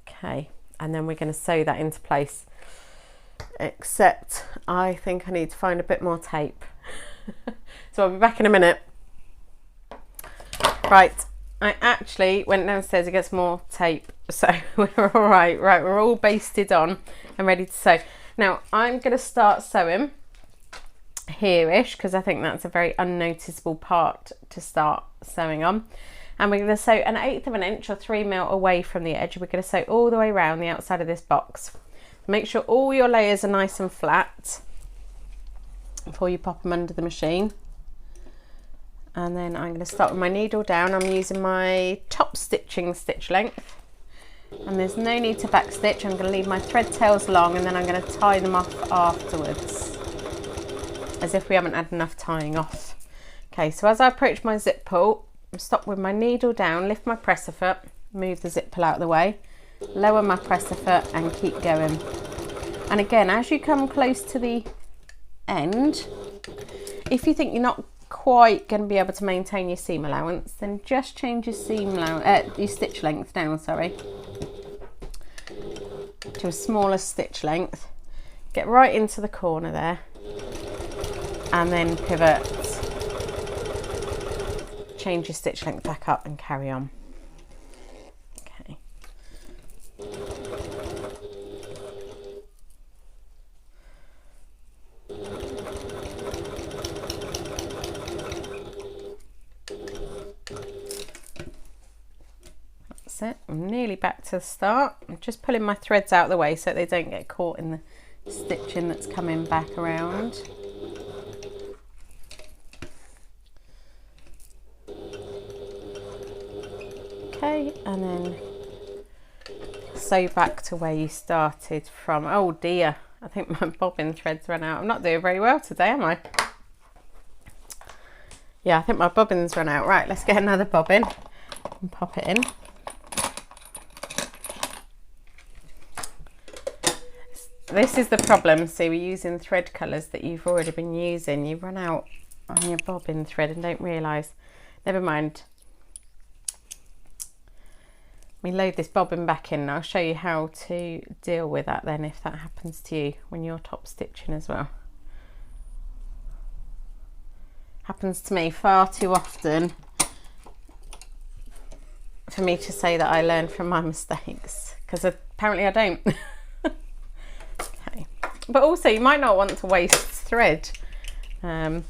Okay, and then we're going to sew that into place, except I think I need to find a bit more tape. So I'll be back in a minute. Right, I actually went downstairs to get some more tape, so we're all right. Right, we're all basted on and ready to sew. Now I'm going to start sewing here-ish, because I think that's a very unnoticeable part to start sewing on. And we're going to sew 1/8 of an inch or 3mm away from the edge. We're going to sew all the way around the outside of this box. Make sure all your layers are nice and flat before you pop them under the machine. And then I'm going to start with my needle down. I'm using my top stitching stitch length, and there's no need to back stitch. I'm going to leave my thread tails long, and then I'm going to tie them off afterwards, as if we haven't had enough tying off. Okay, so as I approach my zip pull, stop with my needle down, lift my presser foot, move the zip pull out of the way, lower my presser foot and keep going. And again, as you come close to the end, if you think you're not quite going to be able to maintain your seam allowance, then just change your your stitch length down, sorry, to a smaller stitch length. Get right into the corner there, and then pivot, change your stitch length back up and carry on. Okay. That's it. I'm nearly back to the start. I'm just pulling my threads out of the way so they don't get caught in the stitching that's coming back around. Okay, and then sew back to where you started from. Oh dear, I think my bobbin threads ran out. I'm not doing very well today, am I? Yeah, I think my bobbins run out. Right, let's get another bobbin and pop it in. This is the problem. See, we're using thread colours that you've already been using. You run out on your bobbin thread and don't realise. Never mind. We load this bobbin back in and I'll show you how to deal with that then, if that happens to you when you're top stitching as well. Happens to me far too often for me to say that I learned from my mistakes, because apparently I don't. Okay, but also you might not want to waste thread and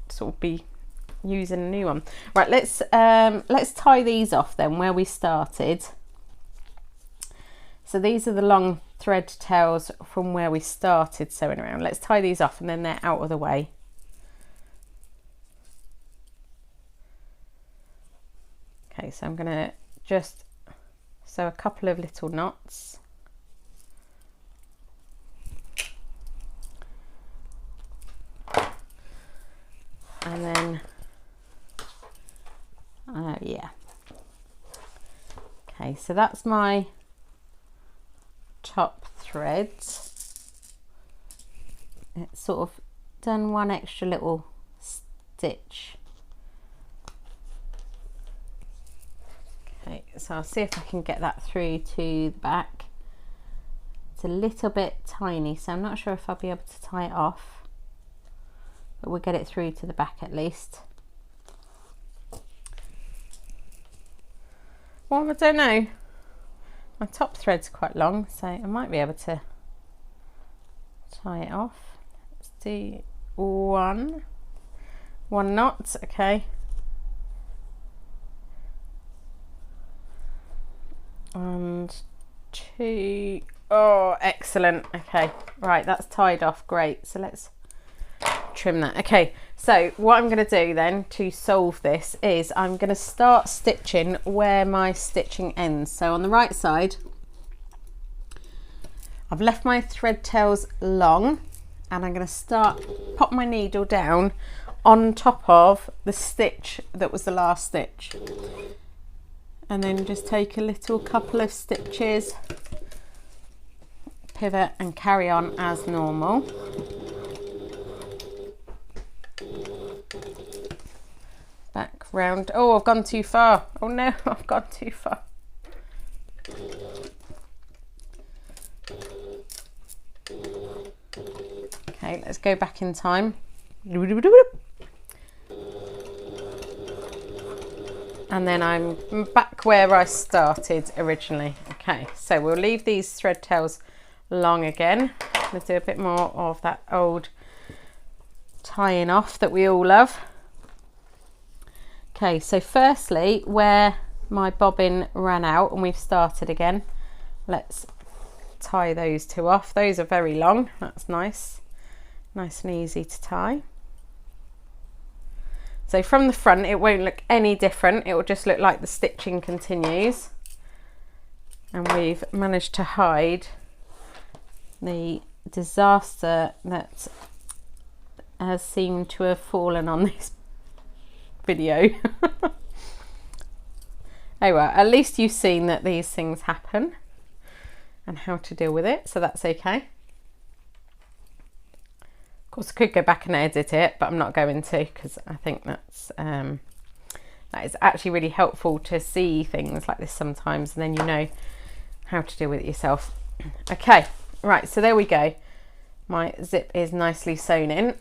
sort of be using a new one. Right, let's tie these off then where we started. So these are the long thread tails from where we started sewing around. Let's tie these off and then they're out of the way. Okay, so I'm going to just sew a couple of little knots. And then yeah. Okay, so that's my top thread. It's sort of done one extra little stitch. Okay, so I'll see if I can get that through to the back. It's a little bit tiny, so I'm not sure if I'll be able to tie it off, but we'll get it through to the back at least. Well, I don't know. My top thread's quite long, so I might be able to tie it off. Let's do one knot, okay. And two. Oh, excellent. Okay, right, that's tied off. Great. So let's trim that. Okay, so what I'm going to do then to solve this is I'm going to start stitching where my stitching ends. So on the right side, I've left my thread tails long, and I'm going to pop my needle down on top of the stitch that was the last stitch, and then just take a little couple of stitches, pivot and carry on as normal. Back round. Oh, I've gone too far. Oh no, I've gone too far. Okay, let's go back in time. And then I'm back where I started originally. Okay, so we'll leave these thread tails long again. Let's do a bit more of that old tying off that we all love. Okay, so firstly, where my bobbin ran out and we've started again, let's tie those two off. Those are very long. That's nice and easy to tie. So from the front it won't look any different, it will just look like the stitching continues, and we've managed to hide the disaster that has seemed to have fallen on this video. Oh well, at least you've seen that these things happen and how to deal with it, so that's okay. Of course I could go back and edit it, but I'm not going to, because I think that's that is actually really helpful to see things like this sometimes, and then you know how to deal with it yourself. Okay, right, so there we go. My zip is nicely sewn in.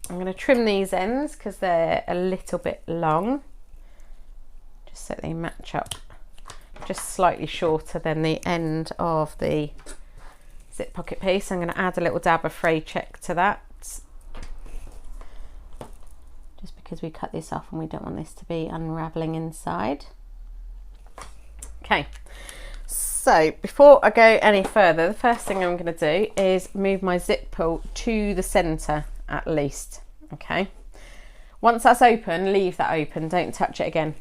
I'm going to trim these ends because they're a little bit long, just so they match up, just slightly shorter than the end of the zip pocket piece. I'm going to add a little dab of fray check to that, just because we cut this off and we don't want this to be unraveling inside. Okay, so before I go any further, the first thing I'm going to do is move my zip pull to the center at least. Okay, once that's open, leave that open, don't touch it again.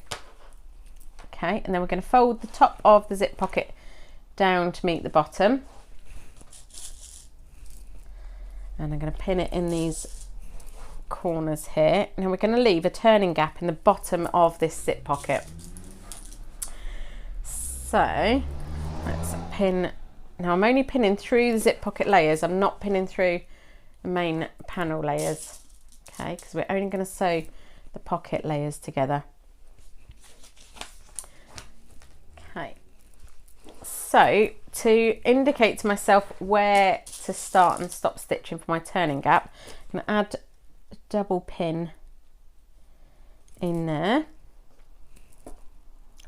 Okay, and then we're going to fold the top of the zip pocket down to meet the bottom, and I'm going to pin it in these corners here, and we're going to leave a turning gap in the bottom of this zip pocket. So let's pin. Now I'm only pinning through the zip pocket layers, I'm not pinning through the main panel layers, okay, because we're only going to sew the pocket layers together. Okay, so to indicate to myself where to start and stop stitching for my turning gap, I'm going to add a double pin in there.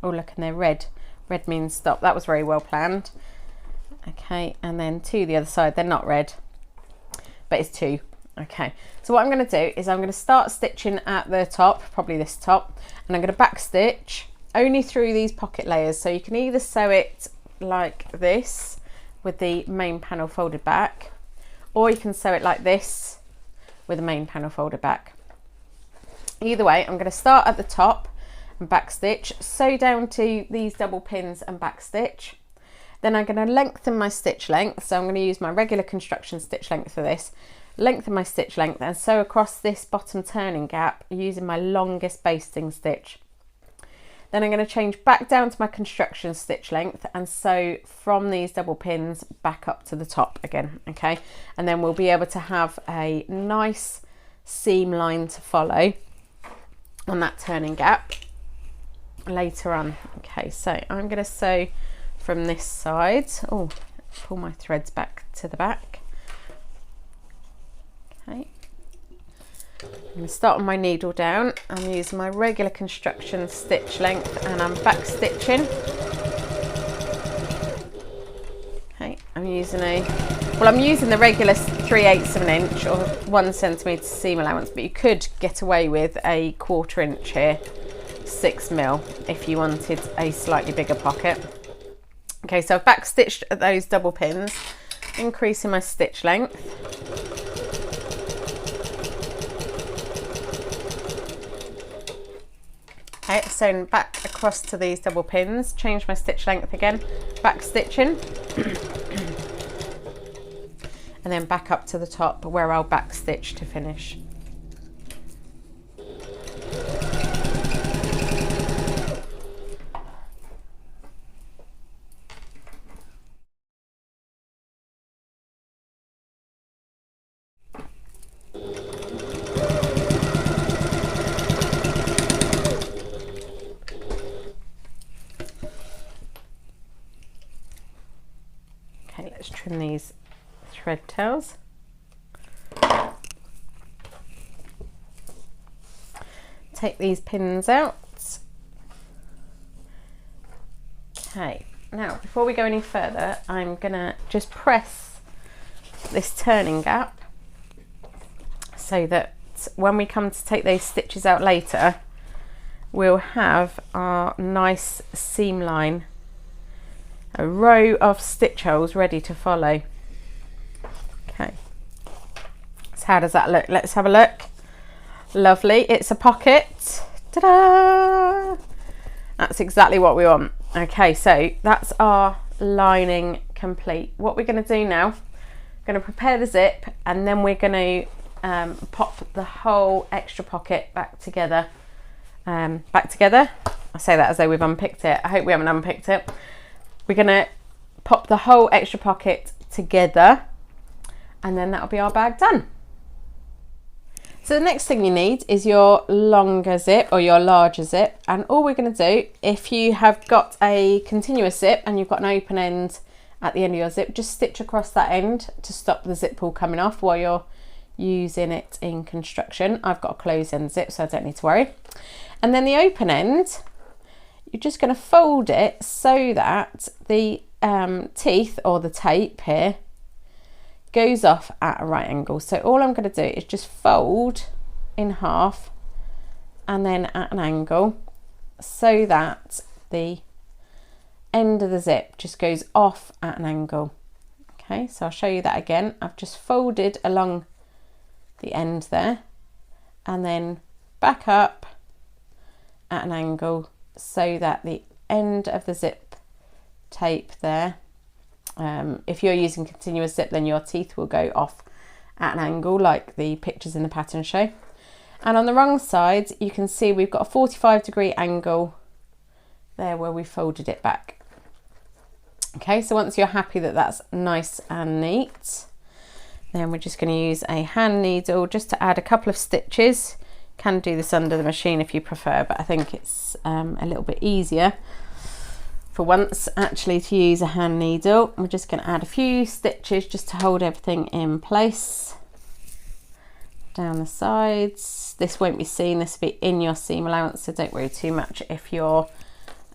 Oh look, and they're red. Red means stop. That was very well planned. Okay, and then to the other side, they're not red, but it's two. Okay, so what I'm going to do is I'm going to start stitching at the top, probably this top, and I'm going to back stitch only through these pocket layers. So you can either sew it like this with the main panel folded back, or you can sew it like this with the main panel folded back. Either way, I'm going to start at the top and back stitch, sew down to these double pins and back stitch. Then I'm going to lengthen my stitch length, so I'm going to use my regular construction stitch length for this, lengthen my stitch length and sew across this bottom turning gap using my longest basting stitch. Then I'm going to change back down to my construction stitch length and sew from these double pins back up to the top again, okay, and then we'll be able to have a nice seam line to follow on that turning gap later on. Okay, so I'm going to sew from this side. Oh, pull my threads back to the back. Okay, I'm going to start on my needle down. I'm using my regular construction stitch length and I'm back stitching. Okay, I'm using the regular 3/8 of an inch or 1 centimetre seam allowance, but you could get away with a 1/4 inch here, 6mm, if you wanted a slightly bigger pocket. Okay, so I've back stitched at those double pins, increasing my stitch length. Okay, sewn back across to these double pins, change my stitch length again, back stitching, and then back up to the top where I'll back stitch to finish. Okay, let's trim these thread tails. Okay, take these pins out. Okay, now before we go any further, I'm gonna just press this turning gap so that when we come to take those stitches out later, we'll have our nice seam line, a row of stitch holes ready to follow. Okay, so how does that look? Let's have a look. Lovely, it's a pocket. Ta-da! That's exactly what we want. Okay, so that's our lining complete. What we're going to do now, we're going to prepare the zip, and then we're going to pop the whole extra pocket back together. I say that as though we've unpicked it. I hope we haven't unpicked it. We're going to pop the whole extra pocket together, and then that'll be our bag done. So the next thing you need is your longer zip or your larger zip, and all we're going to do, if you have got a continuous zip and you've got an open end at the end of your zip, just stitch across that end to stop the zip pull coming off while you're using it in construction. I've got a closed end zip, so I don't need to worry. And then the open end, you're just going to fold it so that the teeth or the tape here goes off at a right angle. So all I'm going to do is just fold in half and then at an angle so that the end of the zip just goes off at an angle. Okay, so I'll show you that again. I've just folded along the end there and then back up at an angle so that the end of the zip tape there, if you're using continuous zip, then your teeth will go off at an angle like the pictures in the pattern show. And on the wrong side, you can see we've got a 45-degree angle there where we folded it back. Okay, so once you're happy that that's nice and neat, then we're just going to use a hand needle just to add a couple of stitches. You can do this under the machine if you prefer, but I think it's a little bit easier for once actually to use a hand needle. We're just going to add a few stitches just to hold everything in place down the sides. This won't be seen, this will be in your seam allowance, so don't worry too much if you're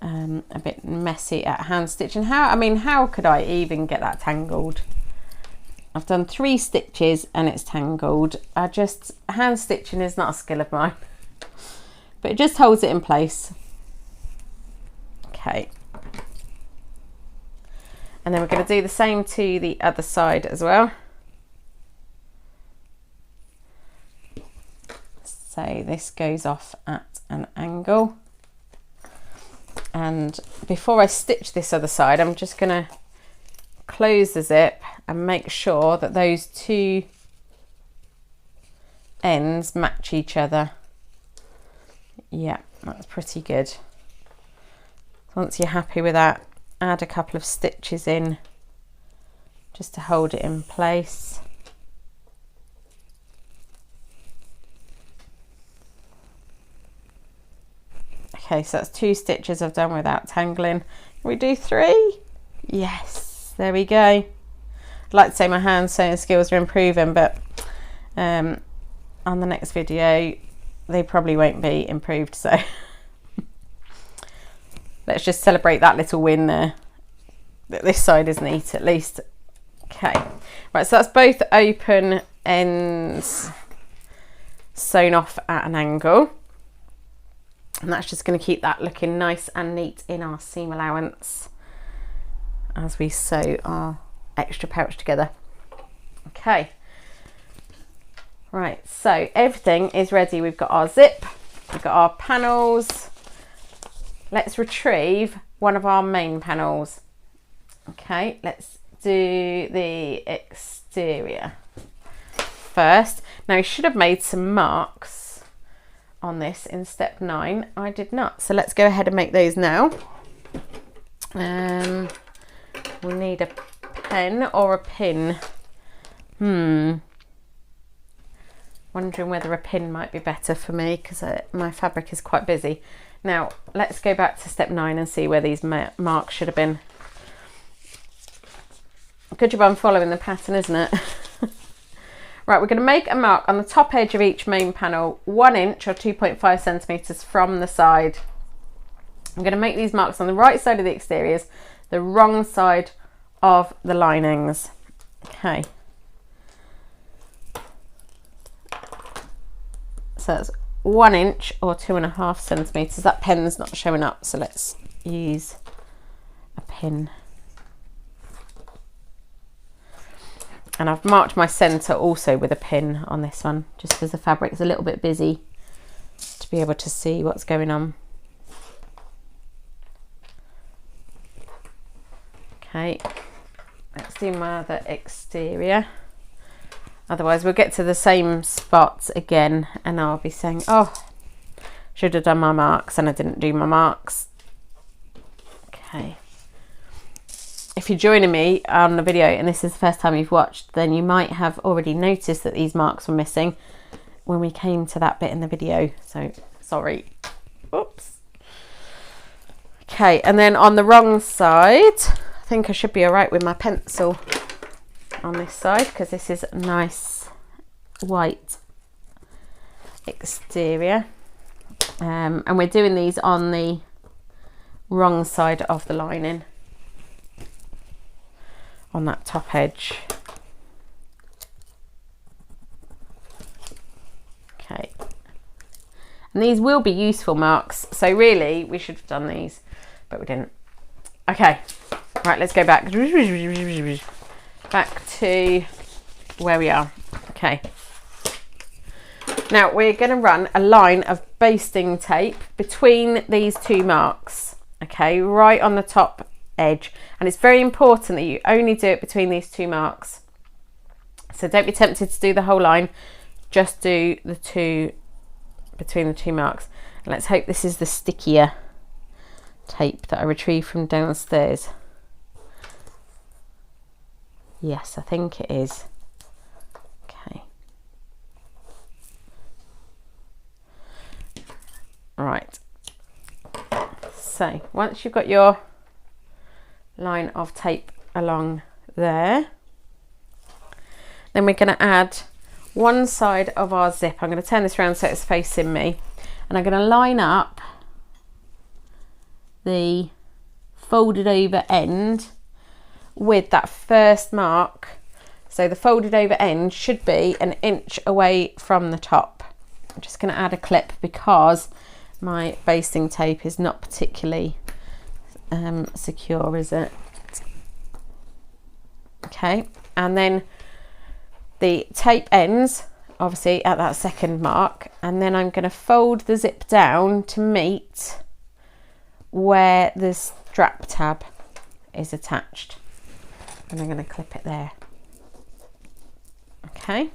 a bit messy at hand stitching. How could I even get that tangled? I've done 3 stitches and it's tangled. Hand stitching is not a skill of mine, but it just holds it in place. Okay. And then we're going to do the same to the other side as well. So this goes off at an angle. And before I stitch this other side, I'm just going to close the zip and make sure that those 2 ends match each other. Yeah, that's pretty good. Once you're happy with that, add a couple of stitches in just to hold it in place. Okay, so that's 2 stitches I've done without tangling. Can we do 3? Yes, there we go. I'd like to say my hand sewing skills are improving, but on the next video they probably won't be improved, so let's just celebrate that little win there, that this side is neat at least. Okay, right, so that's both open ends sewn off at an angle, and that's just going to keep that looking nice and neat in our seam allowance as we sew our extra pouch together. Okay, right, so everything is ready. We've got our zip, we've got our panels. Let's retrieve one of our main panels. Okay, let's do the exterior first. Now you should have made some marks on this in step 9. I did not, so let's go ahead and make those now. We'll need a pen or a pin. Wondering whether a pin might be better for me because my fabric is quite busy. Now let's go back to step 9 and see where these marks should have been. Good job I'm following the pattern, isn't it? Right, we're going to make a mark on the top edge of each main panel, 1 inch or 2.5 centimetres from the side. I'm going to make these marks on the right side of the exteriors, the wrong side of the linings. Okay. So that's 1 inch or 2.5 centimetres. That pen's not showing up, so let's use a pin. And I've marked my centre also with a pin on this one, just because the fabric's a little bit busy to be able to see what's going on. Okay, let's do my other exterior. Otherwise we'll get to the same spots again and I'll be saying, oh, should have done my marks and I didn't do my marks. Okay. If you're joining me on the video and this is the first time you've watched, then you might have already noticed that these marks were missing when we came to that bit in the video. So sorry. Oops. Okay, and then on the wrong side, I think I should be all right with my pencil on this side because this is a nice white exterior. And we're doing these on the wrong side of the lining, on that top edge. Okay, and these will be useful marks, so really we should have done these, but we didn't. Okay, right, let's go back to where we are. Okay, now we're going to run a line of basting tape between these two marks, okay, right on the top edge, and it's very important that you only do it between these two marks. So don't be tempted to do the whole line, just do the two between the two marks. And let's hope this is the stickier tape that I retrieved from downstairs. Yes, I think it is. Okay, right, so once you've got your line of tape along there, then we're going to add one side of our zip. I'm going to turn this around so it's facing me, and I'm going to line up the folded over end with that first mark. So the folded over end should be 1 inch away from the top. I'm just going to add a clip because my basting tape is not particularly secure, is it? Okay, and then the tape ends obviously at that second mark, and then I'm going to fold the zip down to meet where the strap tab is attached, and I'm going to clip it there. Okay,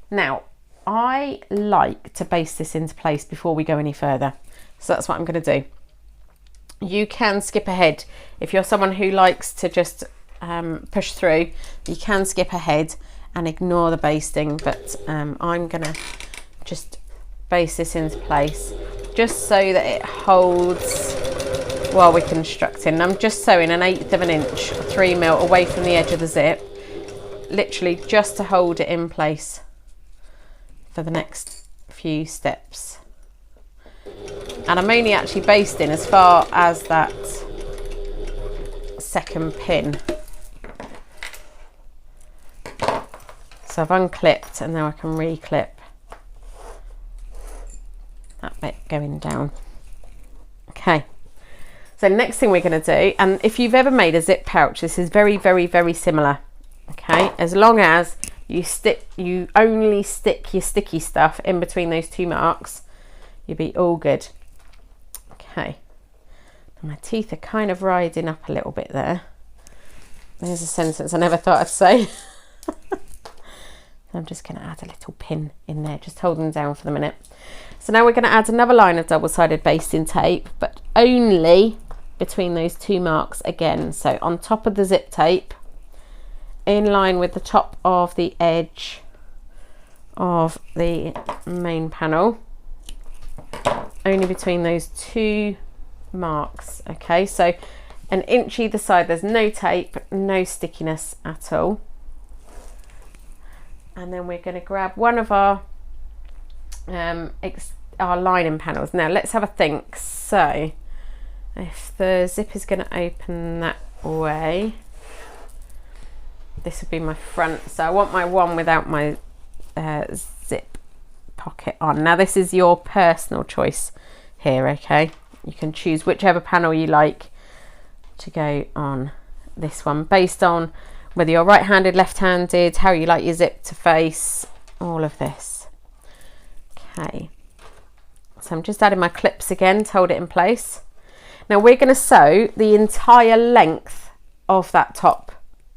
now I like to baste this into place before we go any further, so that's what I'm going to do. You can skip ahead if you're someone who likes to just push through. You can skip ahead and ignore the basting, but I'm gonna just baste this into place just so that it holds while we're constructing. I'm just sewing 1/8 of an inch, 3mm away from the edge of the zip, literally just to hold it in place for the next few steps. And I'm only actually basting as far as that second pin. So I've unclipped and now I can re-clip that bit going down. Okay, so next thing we're going to do, and if you've ever made a zip pouch, this is very, very, very similar. Okay, as long as you only stick your sticky stuff in between those two marks, you'll be all good. Okay, my teeth are kind of riding up a little bit there. There's a sentence I never thought I'd say. I'm just going to add a little pin in there, just hold them down for the minute. So now we're going to add another line of double-sided basting tape, but only between those two marks again. So on top of the zip tape, in line with the top of the edge of the main panel, only between those two marks. Okay, so 1 inch either side. There's no tape, no stickiness at all. and then we're going to grab one of our lining panels. Now let's have a think. So if the zip is going to open that way, this would be my front, so I want my one without my zip pocket on. Now this is your personal choice here, okay? You can choose whichever panel you like to go on this one based on whether you're right-handed, left-handed, how you like your zip to face, all of this. Okay, so I'm just adding my clips again to hold it in place. Now we're going to sew the entire length of that top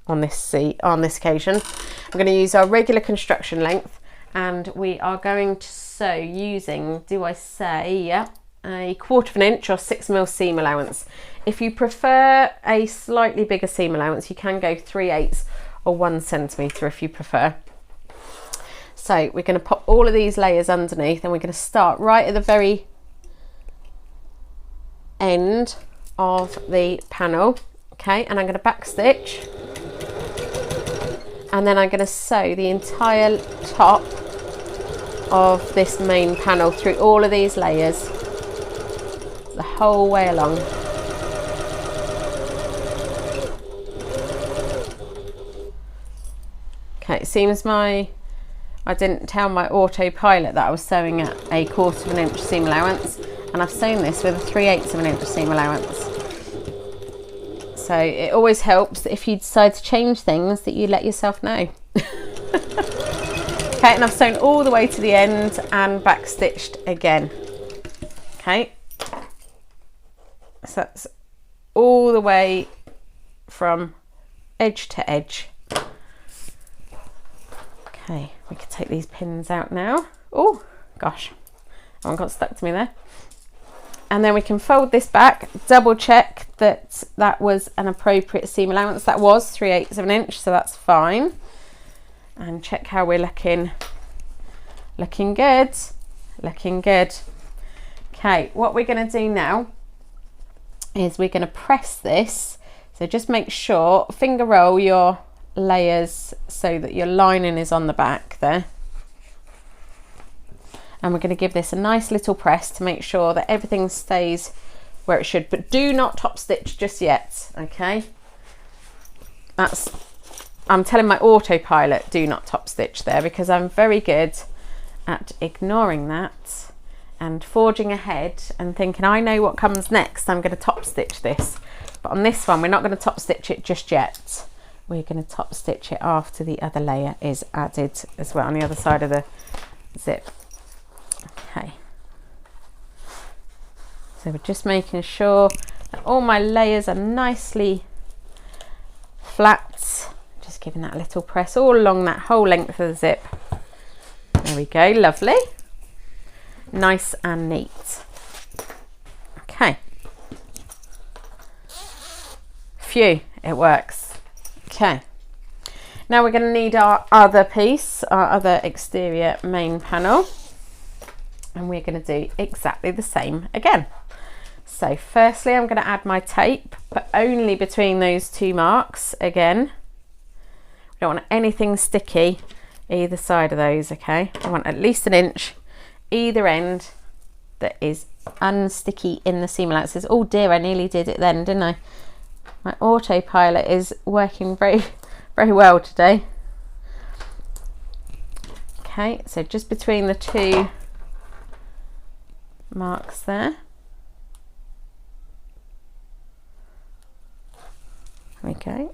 on this occasion. I'm going to use our regular construction length, and we are going to sew using, do I say, yeah, a 1/4 inch or 6mm seam allowance. If you prefer a slightly bigger seam allowance, you can go 3/8 or 1 centimetre if you prefer. So we're going to pop all of these layers underneath, and we're going to start right at the very end of the panel, okay, and I'm going to back stitch, and then I'm going to sew the entire top of this main panel through all of these layers the whole way along. Okay, it seems I didn't tell my autopilot that I was sewing at a 1/4 inch seam allowance, and I've sewn this with a 3/8 inch seam allowance. So it always helps if you decide to change things that you let yourself know. Okay, and I've sewn all the way to the end and back stitched again. Okay, so that's all the way from edge to edge. Okay, we can take these pins out now. Oh gosh, that one got stuck to me there. And then we can fold this back, double check that that was an appropriate seam allowance. That was 3/8 inch, so that's fine. And check how we're looking. Looking good, looking good. Okay, what we're going to do now is we're going to press this. So just make sure, finger roll your layers so that your lining is on the back there. And we're going to give this a nice little press to make sure that everything stays where it should, but do not top stitch just yet, okay? I'm telling my autopilot do not top stitch there, because I'm very good at ignoring that and forging ahead and thinking I know what comes next, I'm going to top stitch this. But on this one we're not going to top stitch it just yet. We're going to top stitch it after the other layer is added as well on the other side of the zip. Okay, so we're just making sure that all my layers are nicely flat, just giving that a little press all along that whole length of the zip. There we go, lovely, nice and neat. Okay, phew, it works. Okay, now we're going to need our other piece, our other exterior main panel. And we're going to do exactly the same again. So firstly I'm going to add my tape, but only between those two marks again. We don't want anything sticky either side of those, okay? I want at least 1 inch either end that is unsticky in the seam allowances. Oh dear, I nearly did it then, didn't I? My autopilot is working very, very well today. Okay, so just between the two marks there. Okay,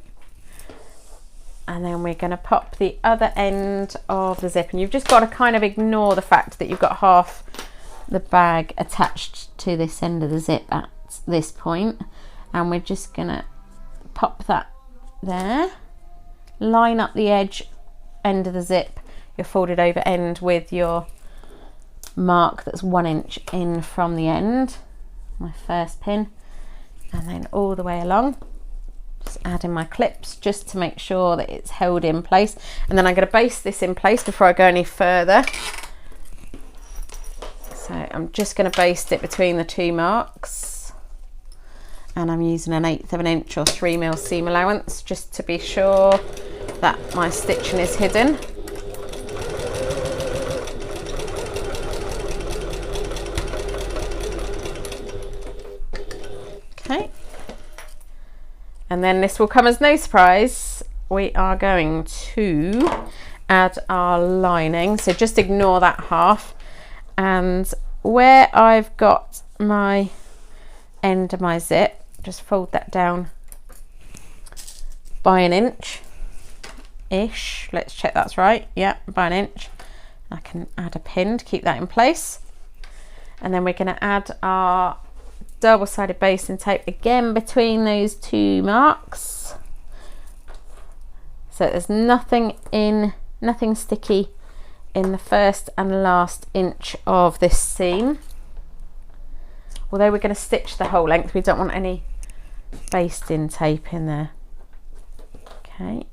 and then we're going to pop the other end of the zip, and you've just got to kind of ignore the fact that you've got half the bag attached to this end of the zip at this point, and we're just going to pop that there, line up the edge end of the zip, your folded over end, with your mark that's 1 inch in from the end, my first pin, and then all the way along, just adding my clips just to make sure that it's held in place. And then I'm going to baste this in place before I go any further. So I'm just going to baste it between the two marks, and I'm using 1/8 inch or 3mm seam allowance just to be sure that my stitching is hidden. Okay. And then this will come as no surprise. We are going to add our lining. So just ignore that half. And where I've got my end of my zip, just fold that down by 1 inch ish. Let's check that's right. Yeah, by 1 inch. I can add a pin to keep that in place. And then we're going to add our double-sided basting tape again between those 2 marks. So there's nothing sticky in the first and last inch of this seam. Although we're going to stitch the whole length, we don't want any basting tape in there. Okay,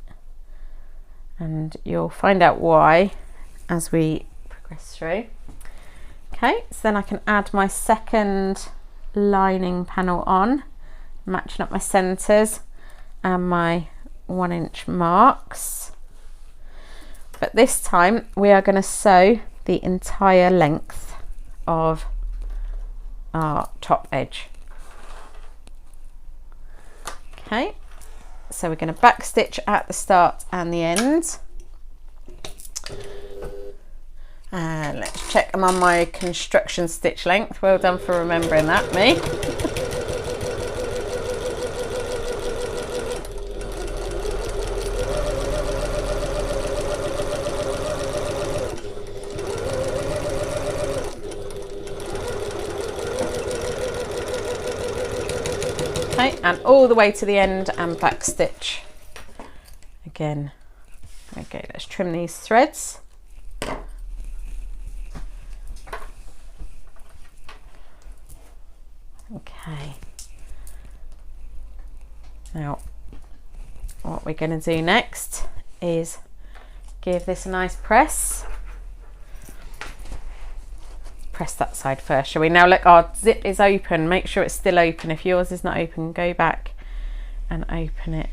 and you'll find out why as we progress through. Okay, so then I can add my second lining panel on, matching up my centres and my 1 inch marks. But this time we are going to sew the entire length of our top edge. Okay, so we're going to back stitch at the start and the end. And let's check I'm on my construction stitch length. Well done for remembering that, me. Okay, and all the way to the end and back stitch again. Okay, let's trim these threads. Okay, now what we're going to do next is give this a nice press. Press that side first, shall we? Now look, our zip is open. Make sure it's still open. If yours is not open, go back and open it.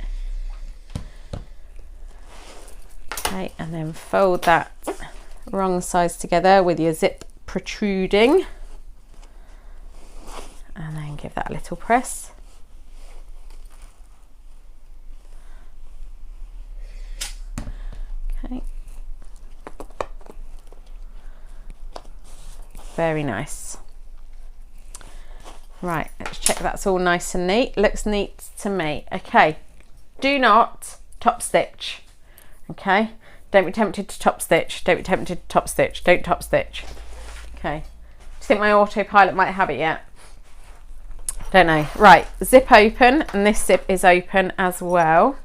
Okay, and then fold that wrong sides together with your zip protruding. And then give that a little press. Okay. Very nice. Right, let's check that's all nice and neat. Looks neat to me. Okay, do not top stitch. Okay, don't be tempted to top stitch. Don't be tempted to top stitch. Don't top stitch. Okay, do you think my autopilot might have it yet? Don't know. Right, zip open, and this zip is open as well.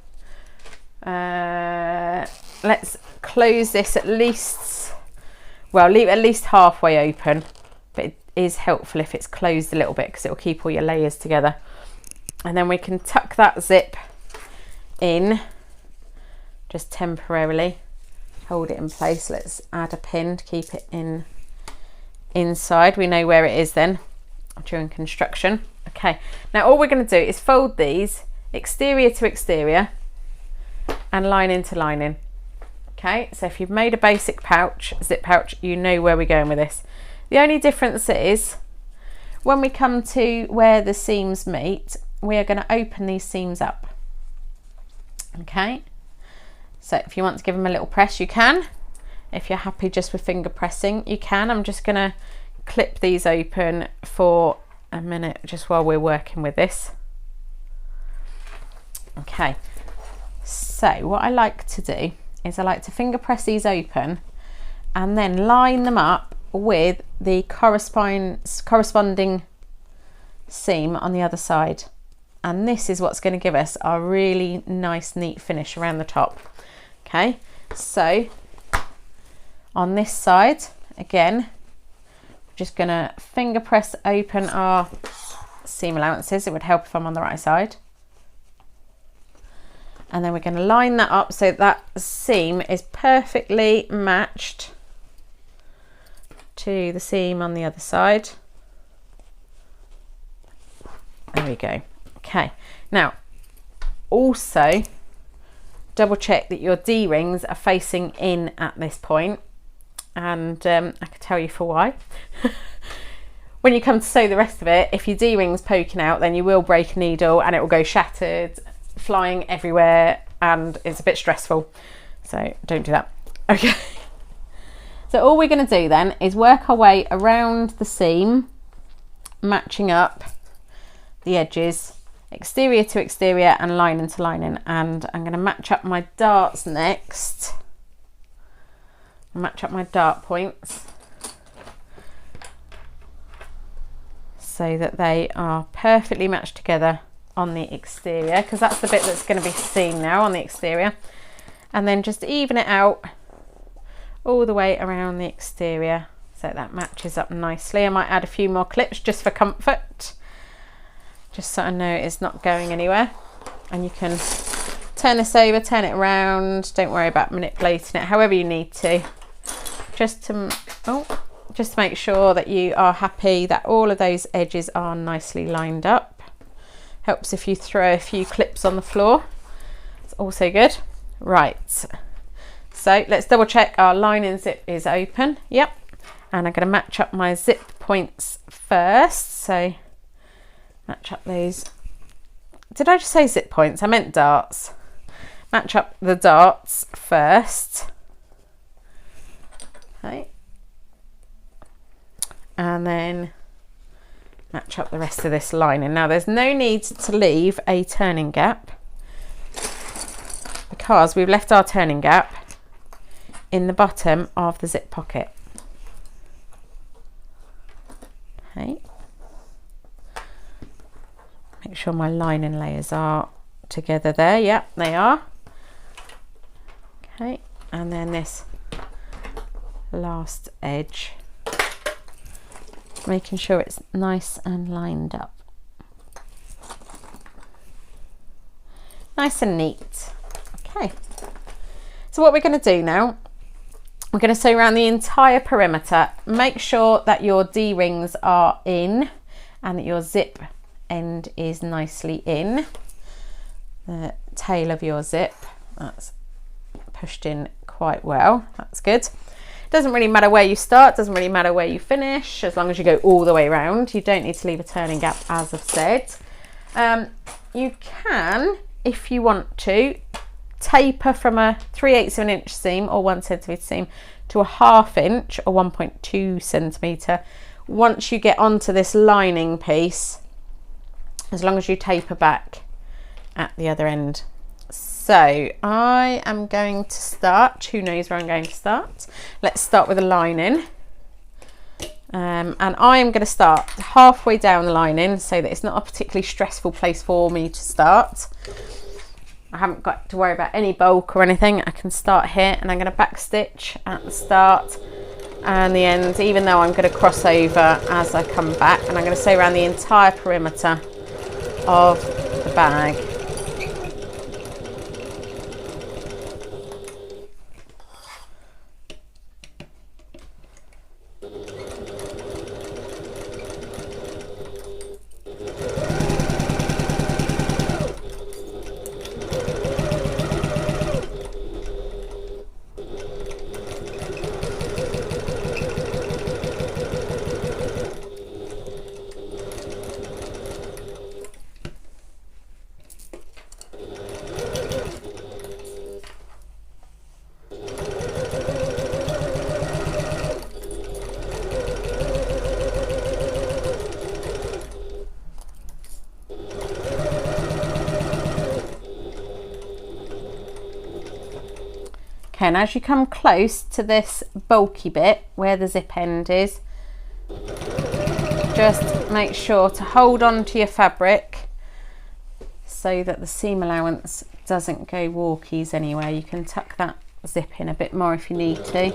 Let's close this at least, well, leave it at least halfway open, but it is helpful if it's closed a little bit because it will keep all your layers together. And then we can tuck that zip in just temporarily, hold it in place. Let's add a pin to keep it in inside. We know where it is then during construction. Okay, now all we're going to do is fold these exterior to exterior and lining to lining. Okay, so if you've made a basic pouch, zip pouch, you know where we're going with this. The only difference is when we come to where the seams meet, we are going to open these seams up. Okay, so if you want to give them a little press, you can. If you're happy just with finger pressing, you can. I'm just going to clip these open for a minute just while we're working with this. Okay, so what I like to do is I like to finger press these open and then line them up with the corresponding seam on the other side, and this is what's going to give us our really nice neat finish around the top. Okay, so on this side again, just going to finger press open our seam allowances. It would help if I'm on the right side. And then we're going to line that up so that seam is perfectly matched to the seam on the other side. There we go. Okay, now also double check that your D-rings are facing in at this point. And I can tell you for why. when you come to sew the rest of it, if your D-ring's poking out, then you will break a needle and it will go shattered, flying everywhere, and it's a bit stressful. So don't do that. Okay. So all we're going to do then is work our way around the seam, matching up the edges, exterior to exterior and lining to lining. And I'm going to match up my darts next. Match up my dart points so that they are perfectly matched together on the exterior, because that's the bit that's going to be seen now on the exterior. And then just even it out all the way around the exterior so that matches up nicely. I might add a few more clips just for comfort, just so I know it's not going anywhere. And you can turn this over, turn it around, don't worry about manipulating it however you need to, just to make sure that you are happy that all of those edges are nicely lined up. Helps if you throw a few clips on the floor, it's also good. Right, so let's double check our lining zip is open. Yep. And I'm going to match up my zip points first. So match up those. Did I just say zip points? I meant darts. Match up the darts first. Okay. And then match up the rest of this lining. Now there's no need to leave a turning gap, because we've left our turning gap in the bottom of the zip pocket. Okay. Make sure my lining layers are together there. Yep, they are. Okay, and then this last edge, making sure it's nice and lined up. Nice and neat. Okay, so what we're going to do now, we're going to sew around the entire perimeter. Make sure that your D-rings are in and that your zip end is nicely in. The tail of your zip, that's pushed in quite well. That's good. Doesn't really matter where you start, doesn't really matter where you finish, as long as you go all the way around. You don't need to leave a turning gap, as I've said. You can, if you want to, taper from a 3/8 of an inch seam or 1 centimetre seam to a 1/2 inch or 1.2 centimetre once you get onto this lining piece, as long as you taper back at the other end. So I am going to start, who knows where I'm going to start. Let's start with the lining. And I am going to start halfway down the lining so that it's not a particularly stressful place for me to start. I haven't got to worry about any bulk or anything. I can start here, and I'm going to back stitch at the start and the end, even though I'm going to cross over as I come back, and I'm going to sew around the entire perimeter of the bag. Okay, and as you come close to this bulky bit where the zip end is, just make sure to hold on to your fabric so that the seam allowance doesn't go walkies anywhere. You can tuck that zip in a bit more if you need to.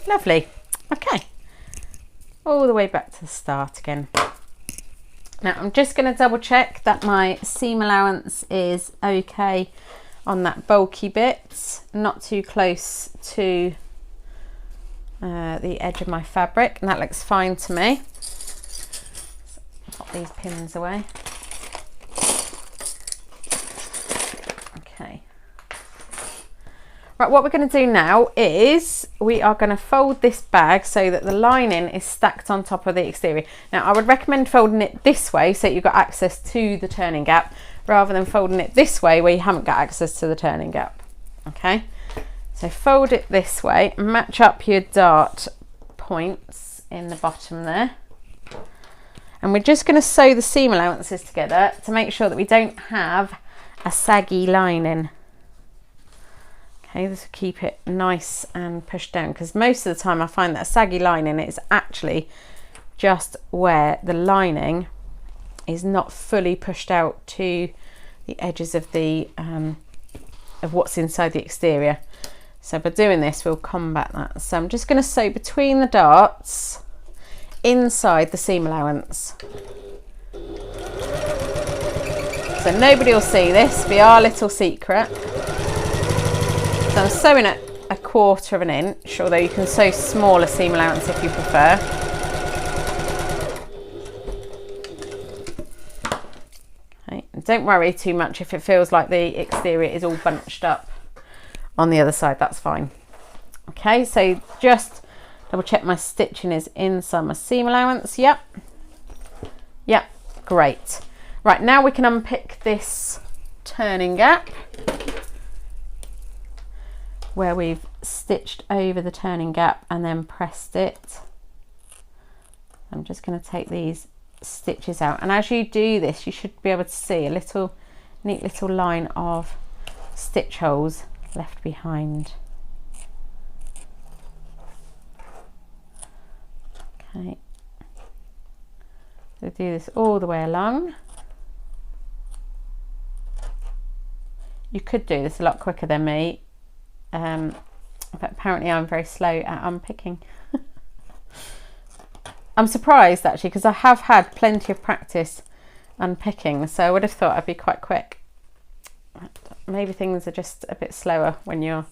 Lovely. Okay, all the way back to the start again. Now I'm just going to double check that my seam allowance is okay on that bulky bit, not too close to the edge of my fabric, and that looks fine to me. Pop these pins away. Okay. Right, what we're going to do now is we are going to fold this bag so that the lining is stacked on top of the exterior. Now I would recommend folding it this way so that you've got access to the turning gap, rather than folding it this way where you haven't got access to the turning gap. Okay, so fold it this way, match up your dart points in the bottom there, and we're just going to sew the seam allowances together to make sure that we don't have a saggy lining. Okay, this will keep it nice and pushed down, because most of the time I find that a saggy lining is actually just where the lining is not fully pushed out to the edges of the of what's inside the exterior. So by doing this we'll combat that. So I'm just going to sew between the darts inside the seam allowance. So nobody will see this, be our little secret. So I'm sewing at 1/4 of an inch, although you can sew smaller seam allowance if you prefer. Okay, and don't worry too much if it feels like the exterior is all bunched up on the other side, that's fine. Okay, so just double check my stitching is inside my seam allowance. Yep, great. Right, now we can unpick this turning gap where we've stitched over the turning gap and then pressed it. I'm just going to take these stitches out, and as you do this you should be able to see a neat little line of stitch holes left behind. Okay, so do this all the way along. You could do this a lot quicker than me, but apparently I'm very slow at unpicking. I'm surprised actually, because I have had plenty of practice unpicking, so I would have thought I'd be quite quick. Maybe things are just a bit slower when you're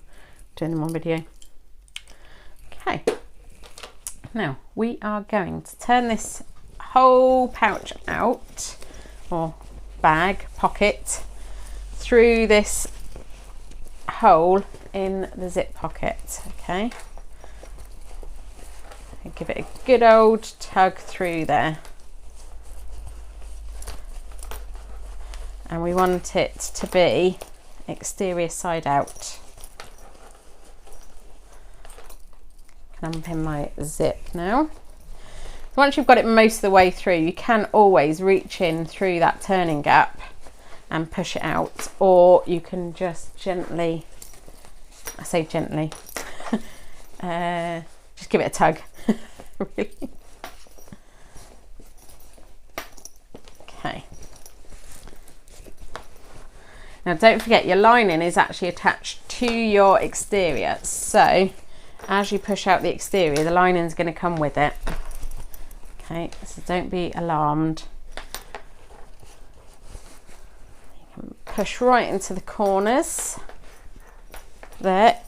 doing them on video. Okay, now we are going to turn this whole pouch out, or bag, pocket, through this hole in the zip pocket. Okay, and give it a good old tug through there, and we want it to be exterior side out. Can unpin my zip now. Once you've got it most of the way through, you can always reach in through that turning gap and push it out, or you can just gently, I say gently, just give it a tug. Really. Okay. Now don't forget, your lining is actually attached to your exterior, so as you push out the exterior, the lining is going to come with it. Okay, so don't be alarmed. You can push right into the corners there.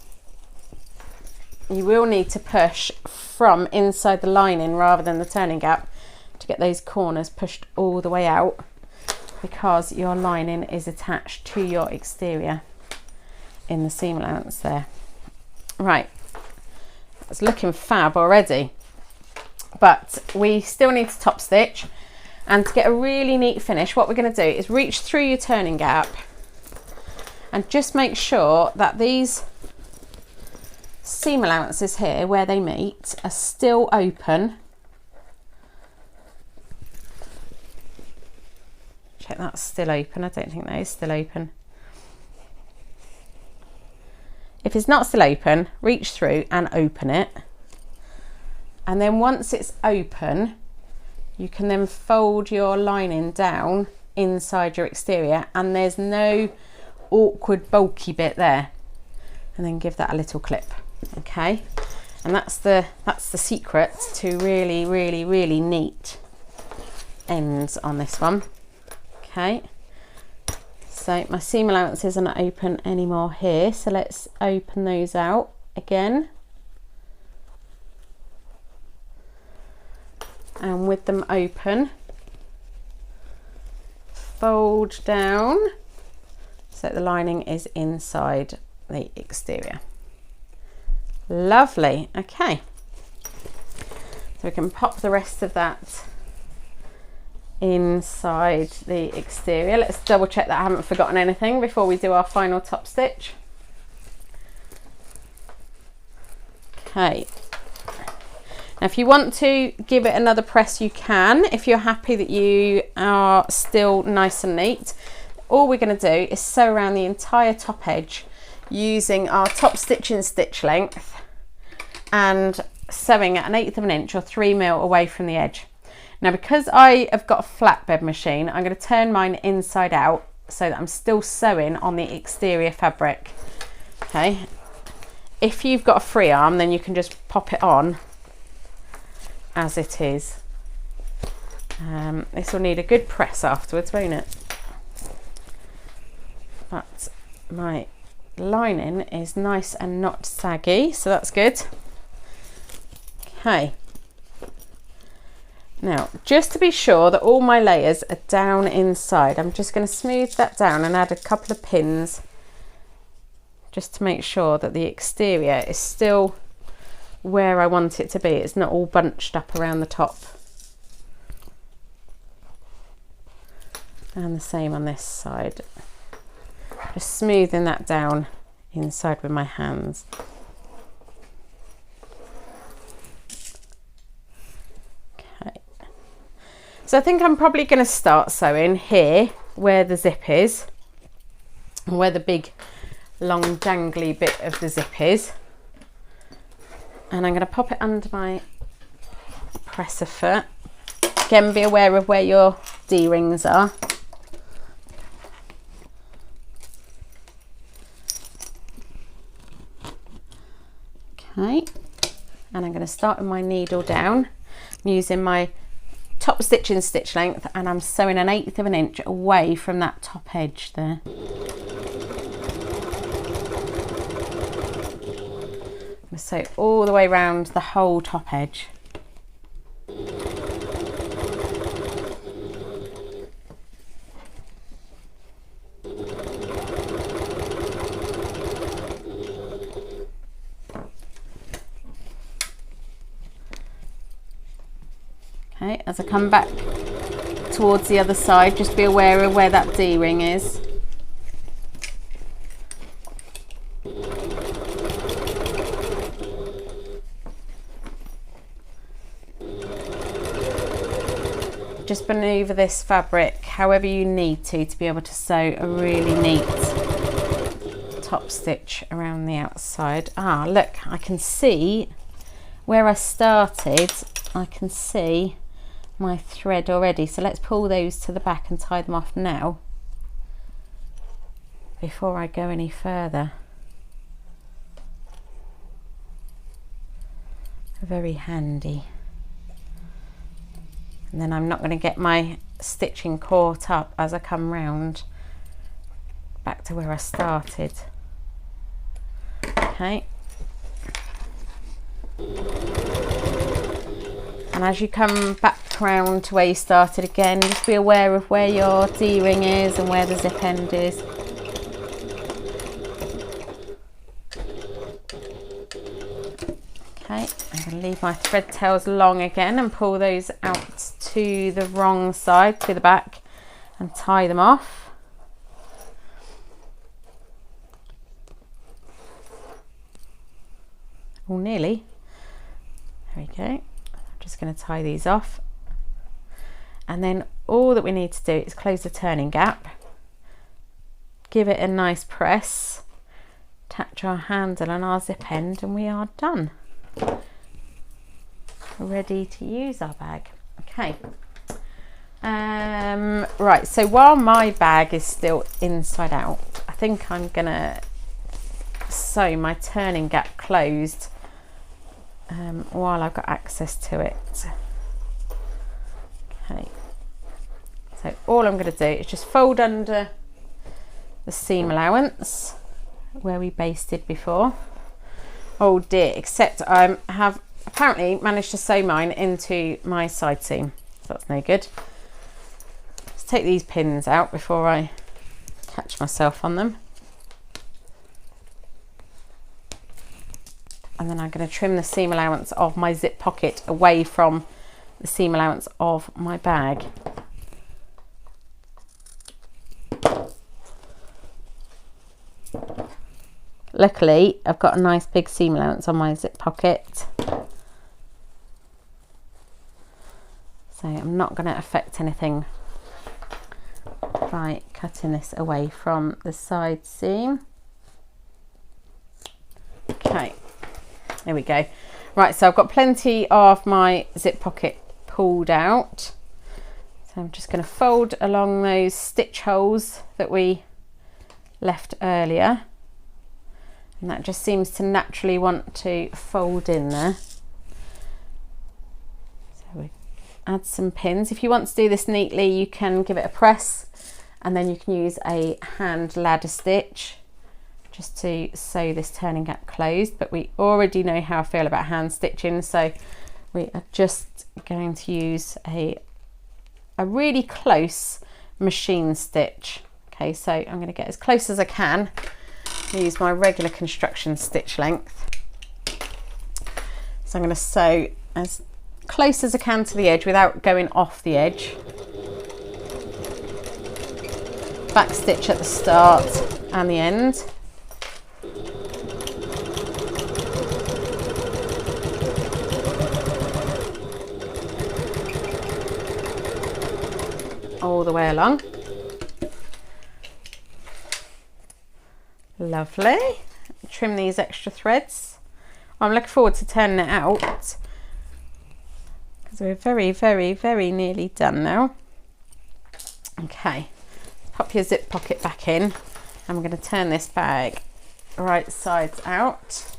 You will need to push from inside the lining rather than the turning gap to get those corners pushed all the way out, because your lining is attached to your exterior in the seam allowance there. Right, it's looking fab already, but we still need to top stitch, and to get a really neat finish, what we're going to do is reach through your turning gap and just make sure that these seam allowances here where they meet are still open. Check that's still open. I don't think that is still open. If it's not still open, reach through and open it. And then once it's open, you can then fold your lining down inside your exterior, and there's no awkward bulky bit there. And then give that a little clip. Okay, and that's the secret to really neat ends on this one. Okay, so my seam allowances are not open anymore here, so let's open those out again. And with them open, fold down so the lining is inside the exterior. Lovely. Okay, so we can pop the rest of that inside the exterior. Let's double check that I haven't forgotten anything before we do our final top stitch. Okay, now if you want to give it another press, you can. If you're happy that you are still nice and neat, all we're going to do is sew around the entire top edge using our top stitching stitch length and sewing at 1/8 of an inch or 3mm away from the edge. Now, because I have got a flatbed machine, I'm going to turn mine inside out so that I'm still sewing on the exterior fabric. Okay, if you've got a free arm, then you can just pop it on as it is. This will need a good press afterwards, won't it? But my lining is nice and not saggy, so that's good. Okay, now just to be sure that all my layers are down inside, I'm just going to smooth that down and add a couple of pins just to make sure that the exterior is still where I want it to be. It's not all bunched up around the top. And the same on this side. Just smoothing that down inside with my hands. Okay, so I think I'm probably going to start sewing here where the zip is, where the big long dangly bit of the zip is, and I'm going to pop it under my presser foot. Again, be aware of where your D-rings are. Okay, and I'm going to start with my needle down using my top stitching stitch length, and I'm sewing 1/8 of an inch away from that top edge there. I'm going to sew all the way around the whole top edge. Okay, as I come back towards the other side, just be aware of where that D-ring is. Just manoeuvre this fabric however you need to be able to sew a really neat top stitch around the outside. Ah, look, I can see where I started. I can see my thread already, so let's pull those to the back and tie them off now before I go any further. Very handy, and then I'm not going to get my stitching caught up as I come round back to where I started. Okay, and as you come back round to where you started again, just be aware of where your D-ring is and where the zip end is. Okay, I'm going to leave my thread tails long again and pull those out to the wrong side, to the back, and tie them off. Oh, nearly. There we go. I'm just going to tie these off. And then all that we need to do is close the turning gap, give it a nice press, attach our handle and our zip end, and we are done. ready to use our bag. Okay. Right, so while my bag is still inside out, I think I'm gonna sew my turning gap closed while I've got access to it. Okay, so all I'm going to do is just fold under the seam allowance where we basted before. Oh dear, except I have apparently managed to sew mine into my side seam, so that's no good. Let's take these pins out before I catch myself on them. And then I'm going to trim the seam allowance of my zip pocket away from the seam allowance of my bag. Luckily, I've got a nice big seam allowance on my zip pocket, so I'm not going to affect anything by cutting this away from the side seam. Okay, there we go. Right, so I've got plenty of my zip pocket pulled out, so I'm just going to fold along those stitch holes that we left earlier, and that just seems to naturally want to fold in there. So we add some pins. If you want to do this neatly, you can give it a press, and then you can use a hand ladder stitch just to sew this turning gap closed, but we already know how I feel about hand stitching, so we are just going to use a really close machine stitch. Okay, so I'm going to get as close as I can, use my regular construction stitch length. So I'm going to sew as close as I can to the edge without going off the edge. Back stitch at the start and the end. All the way along. Lovely. Trim these extra threads. I'm looking forward to turning it out because we're very, very, very nearly done now. Okay, pop your zip pocket back in, and we're going to turn this bag right sides out.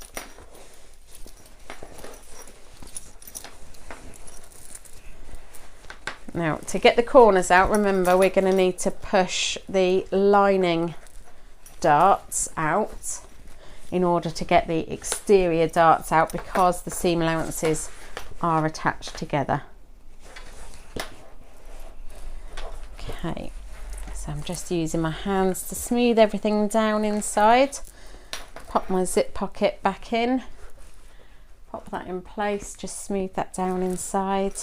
Now, to get the corners out, remember we're going to need to push the lining darts out in order to get the exterior darts out, because the seam allowances are attached together. Okay, so I'm just using my hands to smooth everything down inside. Pop my zip pocket back in, pop that in place, just smooth that down inside.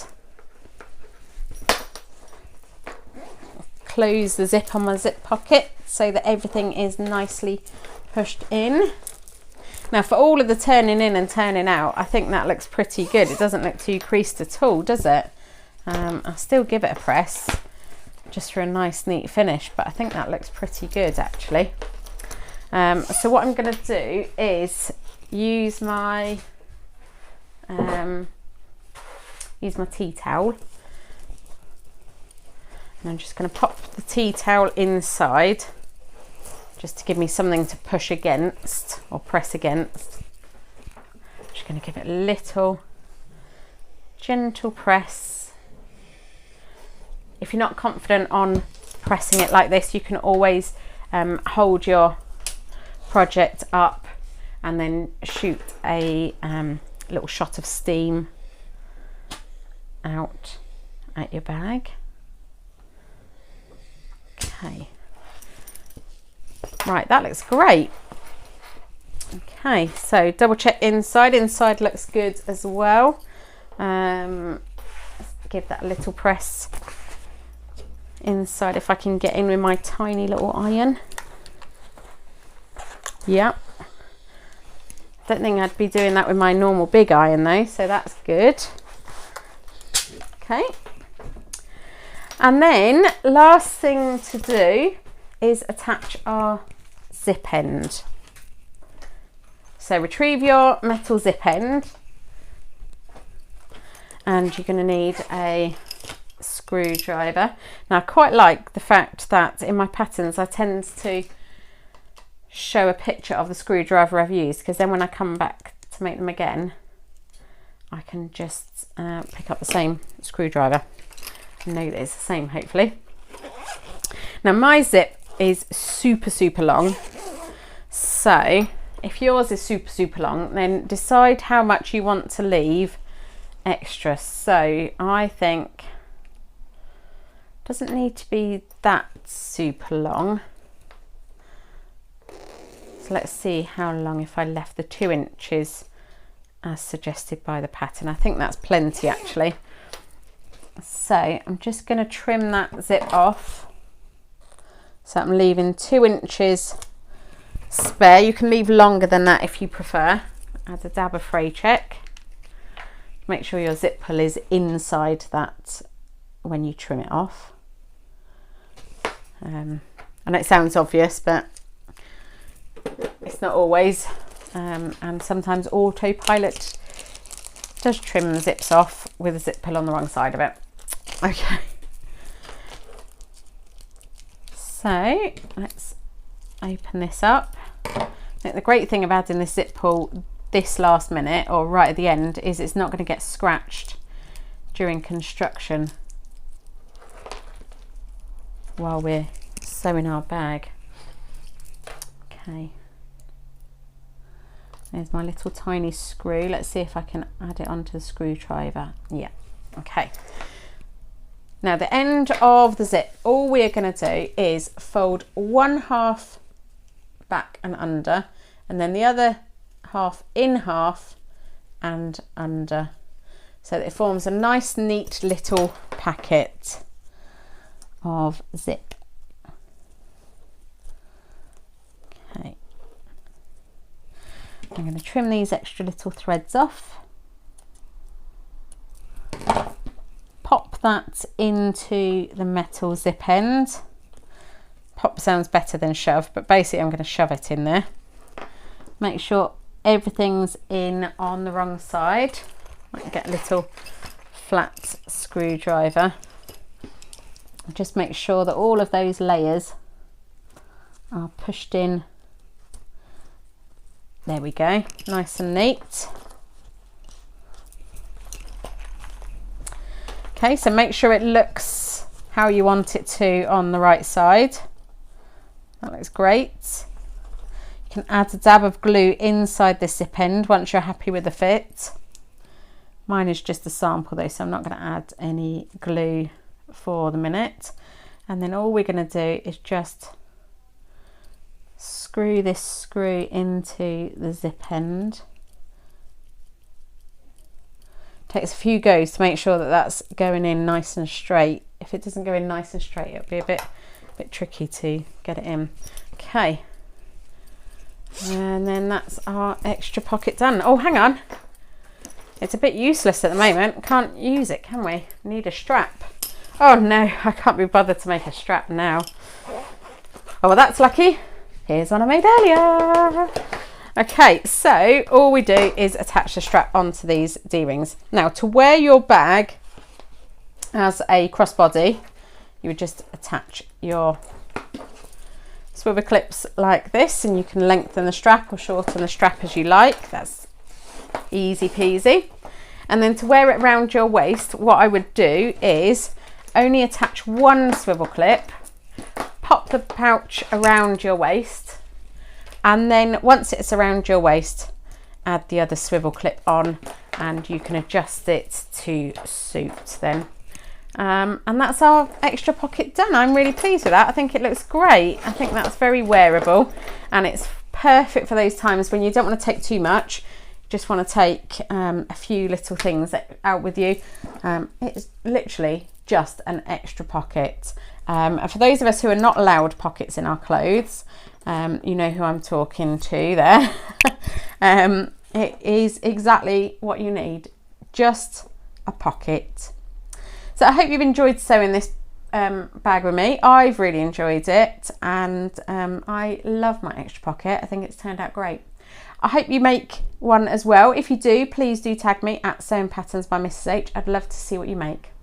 Close the zip on my zip pocket so that everything is nicely pushed in. Now, for all of the turning in and turning out, I think that looks pretty good. It doesn't look too creased at all, does it? I'll still give it a press just for a nice neat finish, but I think that looks pretty good actually. So what I'm going to do is use my tea towel. And I'm just going to pop the tea towel inside just to give me something to push against or press against. Just going to give it a little gentle press. If you're not confident on pressing it like this, you can always hold your project up and then shoot a little shot of steam out at your bag. Okay, right, that looks great. Okay, so double check inside. Inside looks good as well. Give that a little press inside if I can get in with my tiny little iron. Yep. Don't think I'd be doing that with my normal big iron though, so that's good. Okay. And then last thing to do is attach our zip end. So retrieve your metal zip end and you're going to need a screwdriver. Now I quite like the fact that in my patterns I tend to show a picture of the screwdriver I've used, because then when I come back to make them again I can just pick up the same screwdriver and know that it's the same, hopefully. Now my zip is super long, so if yours is super long, then decide how much you want to leave extra. So I think it doesn't need to be that super long. So let's see how long if I left the 2 inches as suggested by the pattern. I think that's plenty actually. So I'm just going to trim that zip off. So I'm leaving 2 inches spare. You can leave longer than that if you prefer. Add a dab of fray check. Make sure your zip pull is inside that when you trim it off. I know it sounds obvious, but it's not always. And sometimes autopilot does trim zips off with a zip pull on the wrong side of it. Okay. So let's open this up. The great thing of adding this zip pull this last minute or right at the end is it's not going to get scratched during construction while we're sewing our bag. Okay, there's my little tiny screw. Let's see if I can add it onto the screwdriver. Yeah, okay. Now the end of the zip, all we're going to do is fold one half back and under, and then the other half in half and under, so that it forms a nice neat little packet of zip. Okay, I'm going to trim these extra little threads off, pop that into the metal zip end. Pop sounds better than shove, but basically I'm going to shove it in there. Make sure everything's in on the wrong side. Might get a little flat screwdriver. Just make sure that all of those layers are pushed in. There we go, nice and neat. Okay, so make sure it looks how you want it to on the right side. That looks great. You can add a dab of glue inside the zip end once you're happy with the fit. Mine is just a sample though, so I'm not going to add any glue for the minute. And then all we're going to do is just screw this screw into the zip end. Takes a few goes to make sure that that's going in nice and straight. If it doesn't go in nice and straight, it'll be a bit tricky to get it in. Okay, and then that's our extra pocket done. Oh, hang on, it's a bit useless at the moment. Can't use it, can we? Need a strap. Oh no, I can't be bothered to make a strap now. Oh well, that's lucky. Here's one I made earlier. Okay, so all we do is attach the strap onto these D-rings. Now, to wear your bag as a crossbody, you would just attach your swivel clips like this, and you can lengthen the strap or shorten the strap as you like. That's easy peasy. And then to wear it around your waist, what I would do is only attach one swivel clip, pop the pouch around your waist, and then once it's around your waist, add the other swivel clip on, and you can adjust it to suit then. And that's our extra pocket done. I'm really pleased with that. I think it looks great. I think that's very wearable, and it's perfect for those times when you don't want to take too much, you just want to take a few little things out with you. It's literally just an extra pocket. And for those of us who are not allowed pockets in our clothes, you know who I'm talking to there. It is exactly what you need, just a pocket. So I hope you've enjoyed sewing this bag with me. I've really enjoyed it, and I love my extra pocket. I think it's turned out great. I hope you make one as well. If you do, please do tag me at Sewing Patterns by Mrs H. I'd love to see what you make.